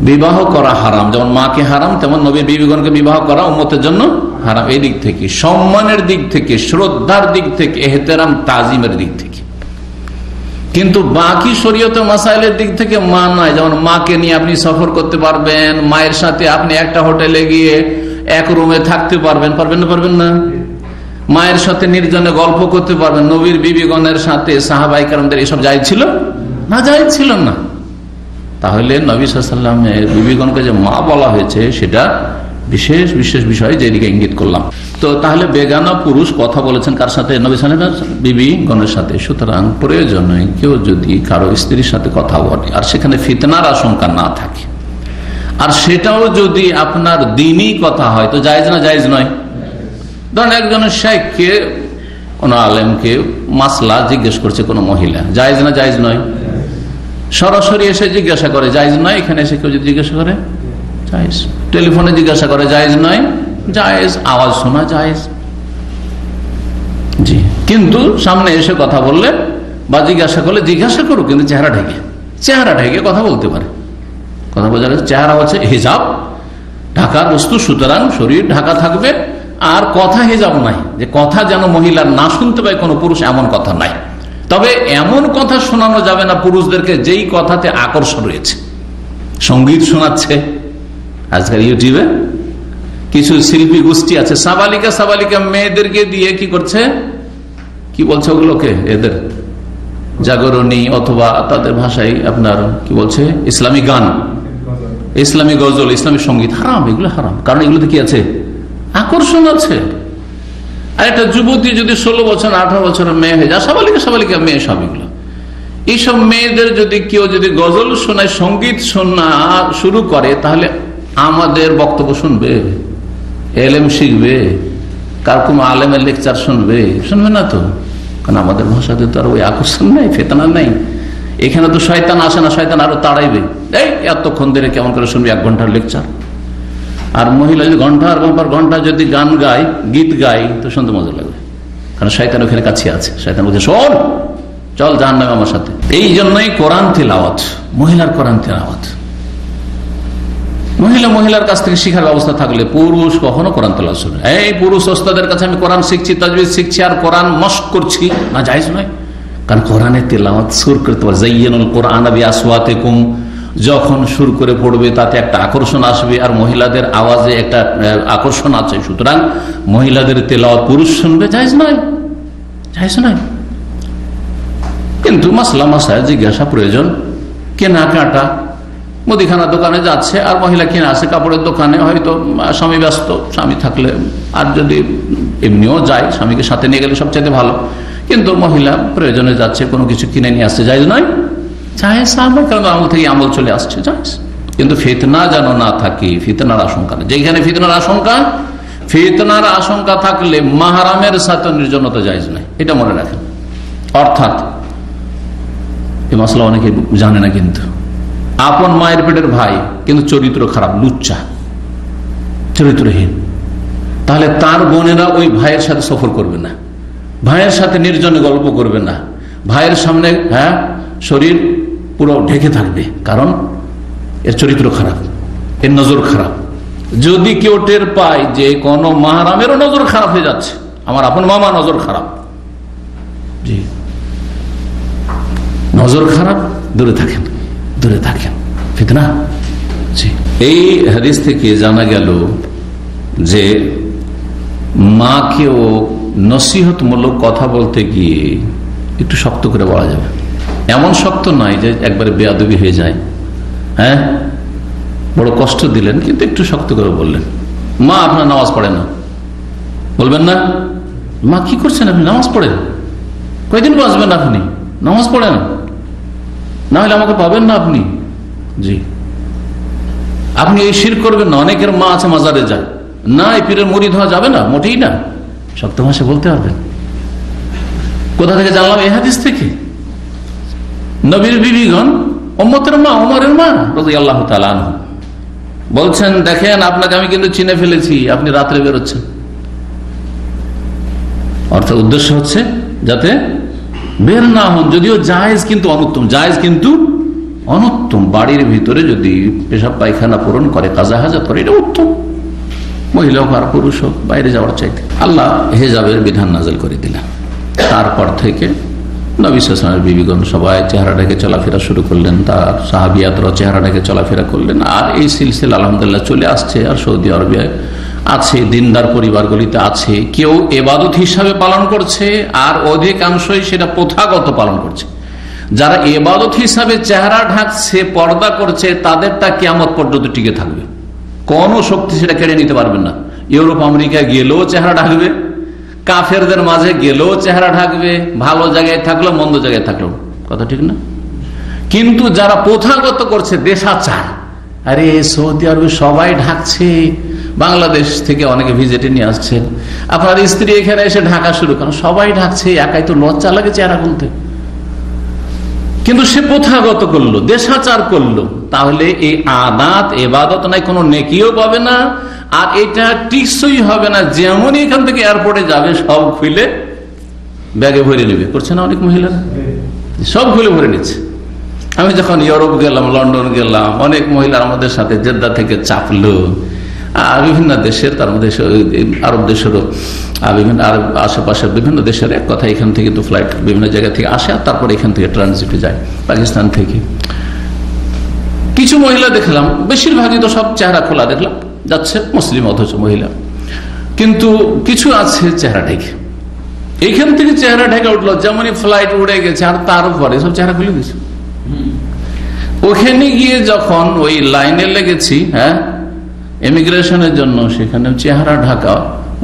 বিবাহ করা হারাম, যেমন মাকে হারাম তেমন নবীর বিবিগণকে বিবাহ করা উম্মতের জন্য হারাম। এই দিক থেকে, সম্মানের দিক থেকে, শ্রদ্ধার দিক থেকে, ইহতেরাম তাজিমের দিক থেকে। কিন্তু বাকি শরীয়তের মাসাইলের দিক থেকে মা নয়। যেমন মাকে নিয়ে আপনি সফর করতে পারবেন, মায়ের সাথে আপনি একটা হোটেলে গিয়ে এক রুমে থাকতে পারবেন, পারবেন না? পারবেন না? মায়ের সাথে নির্জনে গল্প করতে পারবেন। নবীর বিবিগণের সাথে সাহাবায়ে কেরামদের এসব জায়েজ ছিল না? জায়েজ ছিল না। তাহলে নবী সাল্লাল্লাহু আলাইহি ওয়াসাল্লামের বিবিগণকে যে মা বলা হয়েছে সেটা বিশেষ বিশেষ বিষয়, যেদিকে ইঙ্গিত করলাম। তো তাহলে বেগানা পুরুষ কথা বলেছেন কার সাথে? নবী সাল্লাল্লাহু আলাইহি ওয়াসাল্লাম বিবিগণের সাথে। সুতরাং প্রয়োজনে কেউ যদি কারো স্ত্রীর সাথে কথা বলে আর সেখানে ফিতনার আশঙ্কা না থাকে, আর সেটাও যদি আপনার দ্বীনি কথা হয়, তো জায়েজ না জায়েজ নয়? ধরেন একজনের শাইখকে, কোন আলেমকে মাসলা জিজ্ঞেস করছে কোন মহিলা, জায়েজ না জায়েজ নয়? সরাসরি এসে জিজ্ঞাসা করে জায়েজ নয়, এখানে এসে কেউ যদি জিজ্ঞাসা করে জায়েজ। টেলিফোনে জিজ্ঞাসা করে জায়েজ নয়? জায়েজ। আওয়াজ শোনা জায়েজ, জি। কিন্তু সামনে এসে কথা বললে বা জিজ্ঞাসা করলে জিজ্ঞাসা করুক, কিন্তু চেহারা ঢেকে কথা বলতে পারে। কথা বোঝা গেছে? চেহারা হচ্ছে হিজাব, ঢাকার বস্তু, সুতরাং শরীর ঢাকা থাকবে। আর কথা হিজাব নাই, যে কথা যেন মহিলার না শুনতে পায় কোনো পুরুষ, এমন কথা নাই। তবে এমন কথা শোনানো যাবে না পুরুষদেরকে যেই কথাতে আকর্ষণ রয়েছে। সঙ্গীত শোনাচ্ছে আজকাল ইউটিউবে, কিছু শিল্পী গোষ্ঠী আছে, সাবালিকা মেয়েদেরকে দিয়ে কি করছে, কি বলছে ওগুলোকে, এদের জাগরণী, অথবা তাদের ভাষায় আপনার কি বলছে, ইসলামী গান, ইসলামী গজল, ইসলামী সঙ্গীত। হারাম, এগুলো হারাম। কারণ এগুলোতে কি আছে? আকর্ষণ আছে। আর একটা যুবতী যদি 16 বছর 18 বছরের মেয়ে হয়ে যায়, সাবালিকা মেয়ে, সব এগুলো, এইসব মেয়েদের যদি কেউ যদি গজল শোনায়, সঙ্গীত শোনা শুরু করে, তাহলে আমাদের বক্তব্য শুনবে? এলেম শিখবে? কার কোনো আলেমের লেকচার শুনবে না তো। কারণ আমাদের ভাষাতে তো আর ওই আকর্ষণ নেই, ফেতনা নেই। এখানে তো শয়তান আসে না, শয়তান আরো তাড়াইবে, এই এতক্ষণ ধরে কেমন করে শুনবে 1 ঘন্টার লেকচার। আর মহিলা যদি ঘন্টার পর ঘন্টা যদি গান গায়, গীত গায়, তো শুনতে মজা লাগবে। কারণ শয়তান ওখানে কাছে আছে, শয়তান বলছে শোন, চল জাহান্নামে আমার সাথে। এই জন্যই কোরআন তিলাওয়াত, মহিলার কোরআন তিলাওয়াত, মহিলার কাছ থেকে শিখার ব্যবস্থা থাকলে পুরুষ কখনো কোরআন তেলাওয়াত শুনে। এই পুরুষ ওস্তাদের কাছে আমি কোরআন শিখছি, তাজবিদ শিখছি, আর কোরআন মশক করছি, না জায়েজ নয়। কারণ কোরআনের তেলাওয়াত সুর করতে পারে, যায়্যিনুল কোরআন বিআসওয়াতিকুম, যখন সুর করে পড়বে তাতে একটা আকর্ষণ আসবে, আর মহিলাদের আওয়াজে একটা আকর্ষণ আছে। সুতরাং মহিলাদের তেলাওয়াত পুরুষ শুনবে, জায়েজ নয়, জায়েজ নয়। কিন্তু মাসলা মাসায় জিজ্ঞাসা প্রয়োজন। কেনাকাটা, মুদিখানা দোকানে যাচ্ছে আর মহিলা কিনে আসে, কাপড়ের দোকানে, হয়তো স্বামী ব্যস্ত, স্বামী থাকলে, আর যদি এমনিও যায় স্বামীকে সাথে নিয়ে গেলে সবচেয়ে ভালো, কিন্তু মহিলা প্রয়োজনে যাচ্ছে, কোনো কিছু কিনে নিয়ে আসছে, জায়েজ নয়? জায়েজ। কারণ আমল থেকে আমল চলে আসছে, জায়েজ। কিন্তু ফিতনা যেন না থাকে, ফিতনার আশঙ্কা নেই। যেখানে ফিতনার আশঙ্কা থাকলে মাহরামের সাথে নির্জনতা জায়েজ নয়, এটা মনে রাখেন। অর্থাৎ এই মশলা অনেকে জানে না, কিন্তু আপন মায়ের পেটের ভাই, কিন্তু চরিত্র খারাপ, লুচ্চা, চরিত্রহীন, তাহলে তার বোনেরা ওই ভাইয়ের সাথে সফর করবে না, ভাইয়ের সাথে নির্জনে গল্প করবে না, ভাইয়ের সামনে শরীর পুরো ঢেকে থাকবে, কারণ এর চরিত্র খারাপ, এর নজর খারাপ। যদি কেউ টের পায় যে কোন মাহরামেরও নজর খারাপ হয়ে যাচ্ছে, আমার আপন মামা নজর খারাপ, জি নজর খারাপ, দূরে থাকেন, দূরে থাকেন, ফিতনা। জি, এই হাদিস থেকে জানা গেল যে মাকেও নসিহতমূলক কথা বলতে গিয়ে একটু শক্ত করে বলা যাবে। এমন শক্ত নয় যে একবারে বেয়াদবি হয়ে যায়, বড় কষ্ট দিলেন কিন্তু একটু শক্ত করে বললেন, মা আপনার নামাজ পড়ে না, বলবেন না মা কি করছেন আপনি, নামাজ পড়েন, কয়দিন বাঁচবেন আপনি, নামাজ পড়েন, না হলে আমাকে পাবেন না আপনি। জি, আপনি এই শিরক করবেন না, অনেকের মা আছে মাজারে যায় না, এই পীরের মুরিদ হওয়া যাবে না, মোটেই না, শক্ত ভাষায় বলতে পারবেন। কোথা থেকে জানলাম? এই হাদিস থেকে। নবীর বিবিগণ, উম্মতের মা, ওমরের মা রাদিয়াল্লাহু তাআলা আনহু বলছেন, দেখেন আপনাকে আমি কিন্তু চিনে ফেলেছি, আপনি রাত্রে বেরোচ্ছেন। অর্থাৎ উদ্দেশ্য হচ্ছে যাতে বের না হন, যদিও জায়েজ কিন্তু অনুত্তম, জায়েজ কিন্তু অনুত্তম। বাড়ির ভিতরে যদি পেশাব পায়খানা পূরণ করে, কাজা হাজাত করে, এটা উত্তম, মহিলা হোক আর পুরুষ হোক, বাইরে যাওয়ার চাইতে। আল্লাহ হেজাবের বিধান নাযিল করে দিলেন। তারপর থেকে নবী সাল্লাল্লাহু আলাইহি ওয়াসাল্লামের বিবিগণ সবাই চেহারা ঢেকে চলাফেরা শুরু করলেন, তার সাহাবিয়াতরা চেহারা ঢেকে চলাফেরা করলেন। আর এই সিলসিলা আলহামদুলিল্লাহ চলে আসছে। আর সৌদি আরবে আছে, দিনদার পরিবারগুলিতে আছে, কেউ ইবাদত হিসাবে পালন করছে, আর অধিকাংশই সেটা প্রথাগত পালন করছে। যারা ইবাদত হিসাবে চেহারা ঢাকছে, পর্দা করছে, তাদেরটা কিয়ামত পর্যন্ত টিকে থাকবে, কোন শক্তি সেটা কেড়ে নিতে পারবে না। ইউরোপ আমেরিকা গেলেও চেহারা ঢাকবে, কাফেরদের মাঝে গেলেও চেহারা ঢাকবে, ভালো জায়গায় থাকলো মন্দ জায়গায় থাকলো, কথা ঠিক না? কিন্তু যারা প্রথাগত করছে, দেশাচার, আরে সৌদি আরবে সবাই ঢাকছে, বাংলাদেশ থেকে অনেকে ভিজিটে নিয়ে আসছেন, আপনার স্ত্রী এখানে এসে ঢাকা শুরু করেন, সবাই ঢাকছে, একাই তো লজ্জা লাগে চেহারা খুলতে। কিন্তু সে প্রথাগত করলো, দেশাচার করলো, তাহলে এই আদাত ইবাদত নাই, কোনো নেকিও পাবে না, আর এটা টিকসই হবে না। যেমনই এখান থেকে এয়ারপোর্টে যাবে, সব খুলে ব্যাগে ভরে নেবে, করছে না অনেক মহিলারা, সব খুলে ভরে নিচ্ছে। আমি যখন ইউরোপ গেলাম, লন্ডন গেলাম, অনেক মহিলার আমাদের সাথে জেদ্দা থেকে চাপলো, আর বিভিন্ন দেশের, তার মধ্যে আরব দেশেরও, বিভিন্ন আরব আশেপাশের বিভিন্ন দেশের, এক কথা এখান থেকে তো ফ্লাইট বিভিন্ন জায়গা থেকে আসে, আর তারপরে এখান থেকে ট্রানজিটে যায় পাকিস্তান থেকে। কিছু মহিলা দেখলাম, বেশিরভাগই তো সব চেহারা খোলা দেখলাম, যাচ্ছে মুসলিম অথচ মহিলা, কিন্তু কিছু আছে চেহারা ঢেকে। এইখান থেকে চেহারা ঢেকে উঠলো, যেমনই ফ্লাইট উড়ে গেছে, আর তারপরে সব চেহারা খুলে দিয়েছে। ওখানে গিয়ে যখন ওই লাইনে লেগেছি, ইমিগ্রেশনের জন্য, সেখানে চেহারা ঢাকা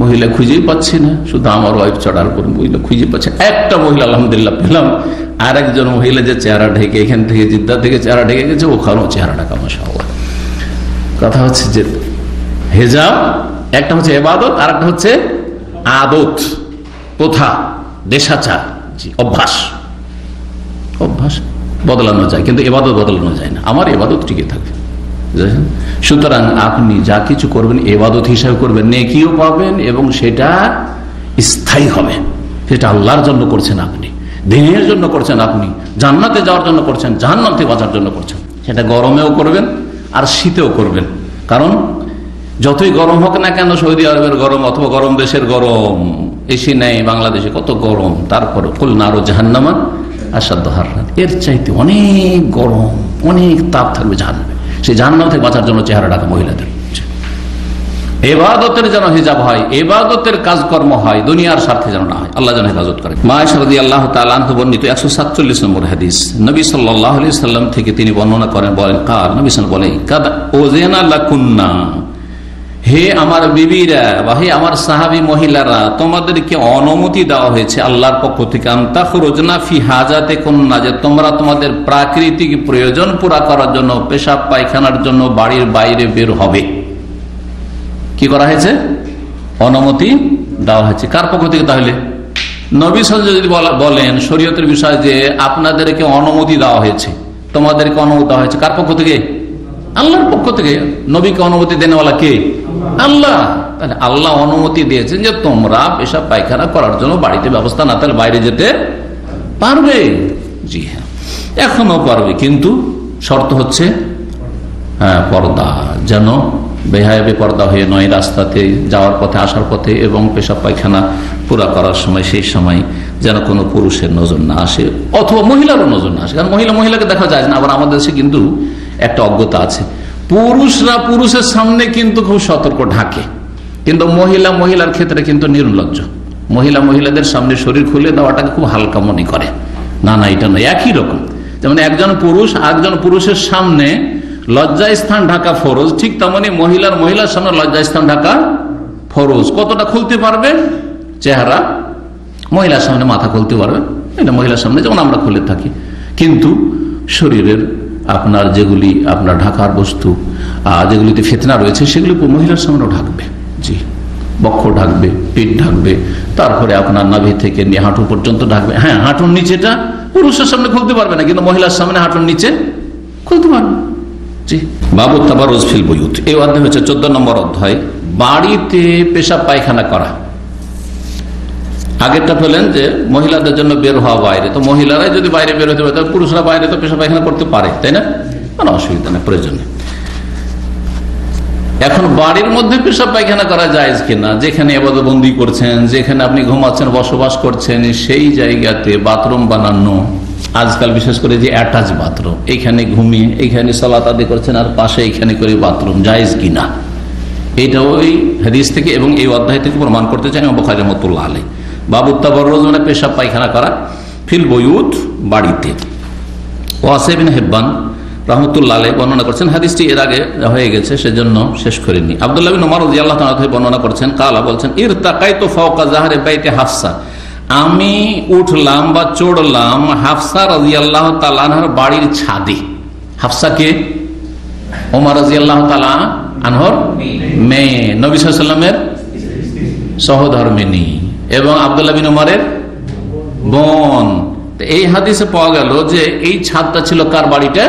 মহিলা খুঁজেই পাচ্ছি না, শুধু আমার ওয়াইফ চড়ার পর মহিলা খুঁজে পাচ্ছে। একটা মহিলা আলহামদুলিল্লাহ পেলাম, আর একজন মহিলা যে চেহারা ঢেকে এখান থেকে জিদ্দা থেকে চেহারা ঢেকে গেছে, ওখানেও চেহারা ঢাকা, মাশাআল্লাহ। কথা হচ্ছে যে হেজাব একটা হচ্ছে ইবাদত, আর একটা হচ্ছে আদত, প্রথা, দেশাচার, অভ্যাস। অভ্যাস বদলানো যায়, কিন্তু ইবাদত বদলানো যায় না। আমার ইবাদত টিকে থাকে। সুতরাং আপনি যা কিছু করবেন ইবাদত হিসাবে করবেন, নেকিও পাবেন, এবং সেটা স্থায়ী হবে। সেটা আল্লাহর জন্য করছেন আপনি, দিনের জন্য করছেন আপনি, জান্নাতে যাওয়ার জন্য করছেন, জাহান্নাম থেকে বাঁচার জন্য করছেন। সেটা গরমেও করবেন আর শীতেও করবেন। কারণ যতই গরম হোক না কেন, সৌদি আরবের গরম অথবা গরম দেশের গরম, এসি নেই বাংলাদেশে কত গরম, তারপর কুল নারু জাহান্নামা আসাদ্দু হাররান, এর চাইতে অনেক গরম, অনেক তাপ থাকবে জাহান্নামে। সেই জাহান্নাম থেকে বাঁচার জন্য চেহারা ঢাকা মহিলাদের। ইবাদতের যেন হিজাব হয়, ইবাদতের কাজকর্ম হয়, দুনিয়ার স্বার্থে যেন না হয়, আল্লাহ যেন হেফাজত করে। মা আয়েশা রাদিয়াল্লাহু তাআলা আনহা বর্ণিত 147 নম্বর হাদিস, নবী সাল্লাল্লাহু আলাইহি সাল্লাম থেকে তিনি বর্ণনা করেন, বলেন কাল নবী সাল্লাল্লাহু আলাইহি বলেন, কাদ ওযানা লাকুন্না, হে আমার বিবিরা বা হে আমার সাহাবী মহিলারা, তোমাদেরকে অনুমতি দেওয়া হয়েছে আল্লাহর পক্ষ থেকে, আনতাখরুজনা ফি হাজাতিকুন্না, যে তোমরা তোমাদের প্রাকৃতিক প্রয়োজন পুরা করার জন্য, পেশাব পায়খানার জন্য বাড়ির বাইরে বের হবে। কি করা হয়েছে? অনুমতি দেওয়া হয়েছে। কার পক্ষ থেকে? তাহলে নবী সাল্লাল্লাহু আলাইহি ওয়াসাল্লাম যদি বলেন শরীয়তের বিষয় যে আপনাদেরকে অনুমতি দেওয়া হয়েছে, তোমাদেরকে অনুমতি দেওয়া হয়েছে, কার পক্ষ থেকে? আল্লাহর পক্ষ থেকে। নবীকে অনুমতি দেনেওয়ালা কে? আল্লাহ। তাহলে আল্লাহ অনুমতি দিয়েছেন যে তোমরা পেশাব পায়খানা করার জন্য বাড়িতে ব্যবস্থা না থাকলে বাইরে যেতে পারবে। জি হ্যাঁ, এখনো পারবে, কিন্তু শর্ত হচ্ছে পর্দা, যেন বেহায়া বেপর্দা হয়ে নয়, রাস্তাতে যাওয়ার পথে আসার পথে এবং পেশাব পায়খানা পুরা করার সময় সেই সময় যেন কোনো পুরুষের নজর না আসে অথবা মহিলারও নজর না আসে। কারণ মহিলাকে দেখা যায় না। আবার আমাদের দেশে কিন্তু একটা অজ্ঞতা আছে, পুরুষরা পুরুষের সামনে কিন্তু খুব সতর্ক ঢাকে, কিন্তু মহিলার ক্ষেত্রে কিন্তু নির্লজ্জ। মহিলাদের সামনে শরীর খুলে দেওয়াটাকে খুব হালকা মনে করে। না, এটা নয়, একই রকম। যেমন একজন পুরুষ আরেকজন পুরুষের সামনে লজ্জাস্থান ঢাকা ফরজ, ঠিক তেমনি মহিলার সামনে লজ্জাস্থান ঢাকা ফরজ। কতটা খুলতে পারবে চেহারা, মহিলার সামনে মাথা খুলতে পারবে, এটা মহিলার সামনে যেমন আমরা খুলে থাকি, কিন্তু শরীরের আপনার যেগুলি আপনার ঢাকার বস্তু, যেগুলিতে ফিতনা রয়েছে, সেগুলি মহিলার সামনেও ঢাকবে। জি, বক্ষ ঢাকবে, পিঠ ঢাকবে, তারপরে আপনার নাভি থেকে নিয়ে হাঁটু পর্যন্ত ঢাকবে। হ্যাঁ, হাঁটুর নিচেটা পুরুষের সামনে খুলতে পারবে না, কিন্তু মহিলার সামনে হাঁটুর নিচে খুলতে পারবে। জি, বাবু তাবাররুজ ফিল বুয়ুত, এই অধ্যায় হচ্ছে 14 নম্বর অধ্যায়, বাড়িতে পেশাব পায়খানা করা। আগেরটা পেলেন যে মহিলাদের জন্য বের হওয়া বাইরে, তো মহিলারাই যদি বাইরে বের হতে পারে, তাহলে পুরুষরা বাইরে তো পেশাব পায়খানা করতে পারে, তাই না? কোনো অসুবিধা নেই, প্রয়োজন নেই। এখন বাড়ির মধ্যে পেশাব পায়খানা করা যায় কিনা, যেখানে ইবাদতবন্দি করছেন, যেখানে আপনি ঘুমাচ্ছেন, বসবাস করছেন, সেই জায়গাতে বাথরুম বানানো, আজকাল বিশেষ করে যে অ্যাটাচ বাথরুম, এখানে ঘুমিয়ে এখানে সালাত আদায় করছেন আর পাশে এখানে করে বাথরুম, জায়েজ কিনা, এটা ওই হাদিস থেকে এবং এই অধ্যায় থেকে প্রমাণ করতে চাই ইমাম বুখারী রাহমাতুল্লাহ আলাইহি। বাবু তাবাররুজ মানে পেশাব পায়খানা করা, ফিল বুয়ুত বাড়িতে। ওয়াসিব বিন হিব্বান রাহমাতুল্লাহ আলাইহি বর্ণনা করছেন, হাদিসটি এর আগে হয়ে গেছে সেজন্য শেষ করিনি। আব্দুল্লাহ বিন উমর রাদিয়াল্লাহু তাআলা থেকে বর্ণনা করছেন, কালা বলছেন, ইরতাকাইতু ফাওকা যাহরি বাইতি হাফসা, আমি উঠলাম বা চড়লাম হাফসা রাদিয়াল্লাহু তাআলা আনহার বাড়ির ছাদে। হাফসা কে? ওমর রাদিয়াল্লাহু তাআলা আনহার মেয়ে, নবী সাল্লাল্লাহু আলাইহি ওয়াসাল্লামের সহধর্মিণী এবং আব্দুল্লাহ বিন উমরের বোন। এই হাদিসে পাওয়া গেল যে এই ছাদটা ছিল কার বাড়িটা?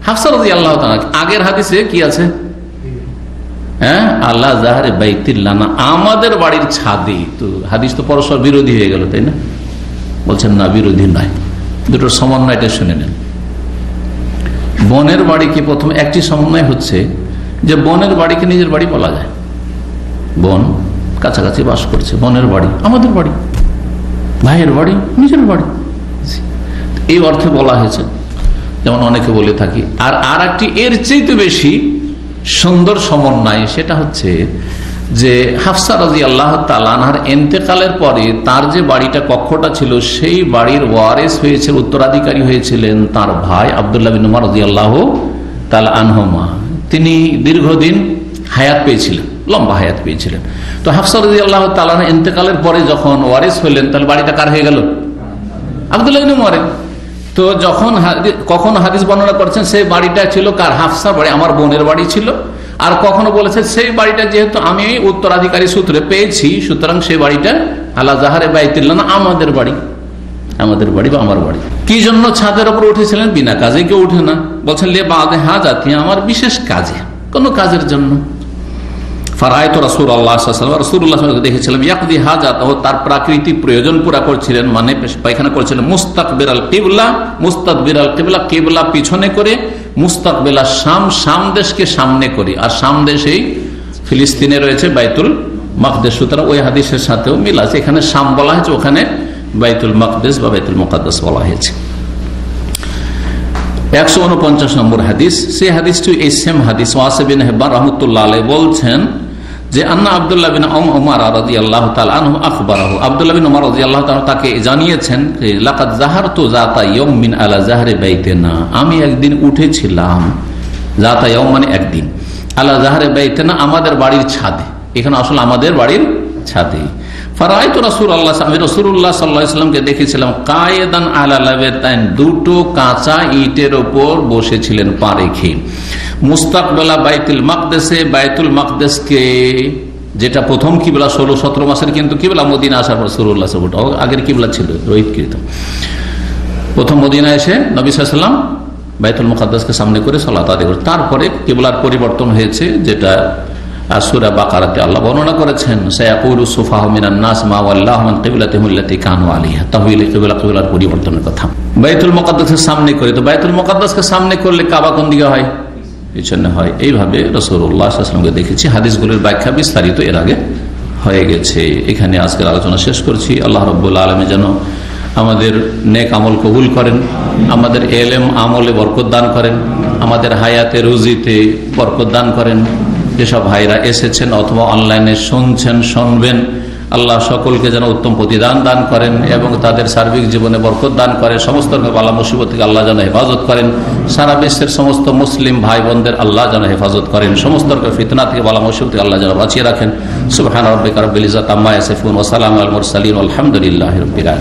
হাফসা রাদিয়াল্লাহু তাআলা। আগের হাদিসে কি আছে? হ্যাঁ, আল্লাহ জাহরে বাইতিল্লাহ, আমাদের বাড়ির ছাদে। তো হাদিস তো পরস্পর বিরোধী হয়ে গেল, তাই না? বলছেন না, বিরোধী নয়, দুটোর সমন্বয়টা শুনে নেন। বোনের বাড়িকে প্রথম একটি সমন্বয় হচ্ছে যে বোনের বাড়িকে নিজের বাড়ি বলা যায়। বোন কাছাকাছি বাস করছে, বোনের বাড়ি আমাদের বাড়ি, ভাইয়ের বাড়ি নিজের বাড়ি, এই অর্থে বলা হয়েছে, যেমন অনেকে বলে থাকি। আর একটি এর চেয়ে বেশি সুন্দর সমন্বয়, সেটা হচ্ছে যে হাফসা রাদিয়াল্লাহু তাআলা আনহার ইন্তেকালের পরে তার যে বাড়িটা, কক্ষটা ছিল, সেই বাড়ির ওয়ারিস হয়েছিল, উত্তরাধিকারী হয়েছিলেন তার ভাই আব্দুল্লাহ বিন উমর রাদিয়াল্লাহু তাআলা আনহুমা। তিনি দীর্ঘদিন হায়াত পেয়েছিলেন, লম্বা হায়াত পেয়েছিলেন। তো হাফসা রাদিয়াল্লাহু তাআলা ইন্তেকালের পরে যখন ওয়ারিস হলেন, তাহলে বাড়িটা কার হয়ে গেল? আব্দুল্লাহ বিন উমরের। তো যখন কখনো হাদিস বর্ণনা করছেন সেই বাড়িটা ছিল কার? হাফসার বাড়ি, আমার বোনের বাড়ি ছিল। আর কখনো বলেছে সেই বাড়িটা যেহেতু আমি উত্তরাধিকারী সূত্রে পেয়েছি, সুতরাং সেই বাড়িটা আলা জাহারে বাইতুল্লাহ, আমাদের বাড়ি, আমাদের বাড়ি বা আমার বাড়ি। কি জন্য ছাদের উপর উঠেছিলেন? বিনা কাজে কেউ উঠে না, বলছেন লে বাদে হাজাতি, আমার বিশেষ কাজে, কোন কাজের জন্য। ফারায়তু রাসূলুল্লাহ সাল্লাল্লাহু আলাইহি ওয়াসাল্লাম, রাসূলুল্লাহ দেখেছিলাম, ইয়াকদি হাজাত, তার প্রাকৃতিক প্রয়োজন পুরা করছিলেন, মানে পায়খানা করছিলেন, মুস্তাকবিরাল কিবলা, মুস্তাকবিরাল কিবলা, কিবলা পিছনে করে, মুস্তাকবিলা শাম, শাম দেশকে সামনে করে। আর শাম দেশেই ফিলিস্তিনে রয়েছে বাইতুল মাকদেস, সুতরাং ওই হাদিসের সাথেও মিল আছে। এখানে শাম বলা হয়েছে, ওখানে বাইতুল মাকদেস বা বাইতুল মুকাদ্দাস বলা হয়েছে। 149 নম্বর হাদিস, সেই হাদিসটি এই সেম হাদিস। ওয়াসিব বিন হিব্বান রাহমাতুল্লাহ আলাইহি বলছেন যে আন্না আব্দুল্লাহ বিন উমর রাদিয়াল্লাহু তাআলা আনহু আখবারাহু, আব্দুল্লাহ বিন উমর রাদিয়াল্লাহু তাআলা তাকে জানিয়েছেন যে লাকাদ যাহারতু যাতা ইয়াউমিন আলা যাহরি বাইতিনা, আমি একদিন উঠেছিলাম, যাতা ইয়াউম মানে একদিন, আলা যাহরি বাইতিনা আমাদের বাড়ির ছাদে। এখানে আসলে আমাদের বাড়ির ছাদে। ফারাইতু রাসূলুল্লাহ, আমি রাসূলুল্লাহ সাল্লাল্লাহু আলাইহি ওয়াসাল্লামকে দেখেছিলাম, কায়েদান আলা লাবাতাইন, দুটো কাঁচা ইটের উপর বসেছিলেন পা রেখে, মুস্তাকবিলা বাইতুল মাকদেসে, বাইতুল মাকদেসকে, যেটা প্রথম কিবলা 16-17 মাসের কিন্তু কিবলা, মদিনা আসার পর রাসূলুল্লাহ সাল্লাল্লাহু আলাইহি ওয়াসাল্লাম আগের কিবলা ছিল রোহিতকৃত। প্রথম মদিনা এসে নবী সাল্লাল্লাহু আলাইহি ওয়াসাল্লাম বাইতুল মুকাদ্দাসকে সামনে করে সালাত আদায় করেন, তারপরে কিবলার পরিবর্তন হয়েছে, যেটা সূরা বাকারাতে আল্লাহ বর্ণনা করেছেন, সায়াকুলু সুফাহু মিনান নাস মা ওয়াল্লাহুম আন কিবলাতিহিম আল্লাতী কানু আলাইহা, তাহওয়িল কিবলার পরিবর্তনের কথা। বাইতুল মুকাদ্দাসের সামনে করে, তো বাইতুল মুকাদ্দাসকে সামনে করলে কাবা কোন দিকে হয়? পিছনে হয়। এইভাবে রাসূলুল্লাহ সাল্লাল্লাহু আলাইহি ওয়াসাল্লামকে দেখেছি। হাদিসগুলোর ব্যাখ্যা বিস্তারিত এর আগে হয়ে গেছে। এখানে আজকের আলোচনা শেষ করছি। আল্লাহ রাব্বুল আলামিন যেন আমাদের নেক আমল কবুল করেন, আমাদের এলেম আমলে বরকত দান করেন, আমাদের হায়াতে রুজিতে বরকত দান করেন। যেসব ভাইরা এসেছেন অথবা অনলাইনে শুনছেন, শুনবেন, আল্লাহ সকলকে যেন উত্তম প্রতিদান দান করেন এবং তাদের সার্বিক জীবনে বরকত দান করে। সমস্ত বালা মুসিবত থেকে আল্লাহ যেন হেফাজত করেন। সারা বিশ্বের সমস্ত মুসলিম ভাই বোনদের আল্লাহ যেন হেফাজত করেন। সমস্ত ফিতনা থেকে বালা মুসিবত থেকে আল্লাহ যেন বাঁচিয়ে রাখেন। সুবহান রাব্বিকা রাব্বিল ইজ্জাতি আম্মা ইয়াসিফুন ওয়া সালামুন আলাল মুরসালিন ওয়া আলহামদুলিল্লাহি রাব্বিল আলামিন।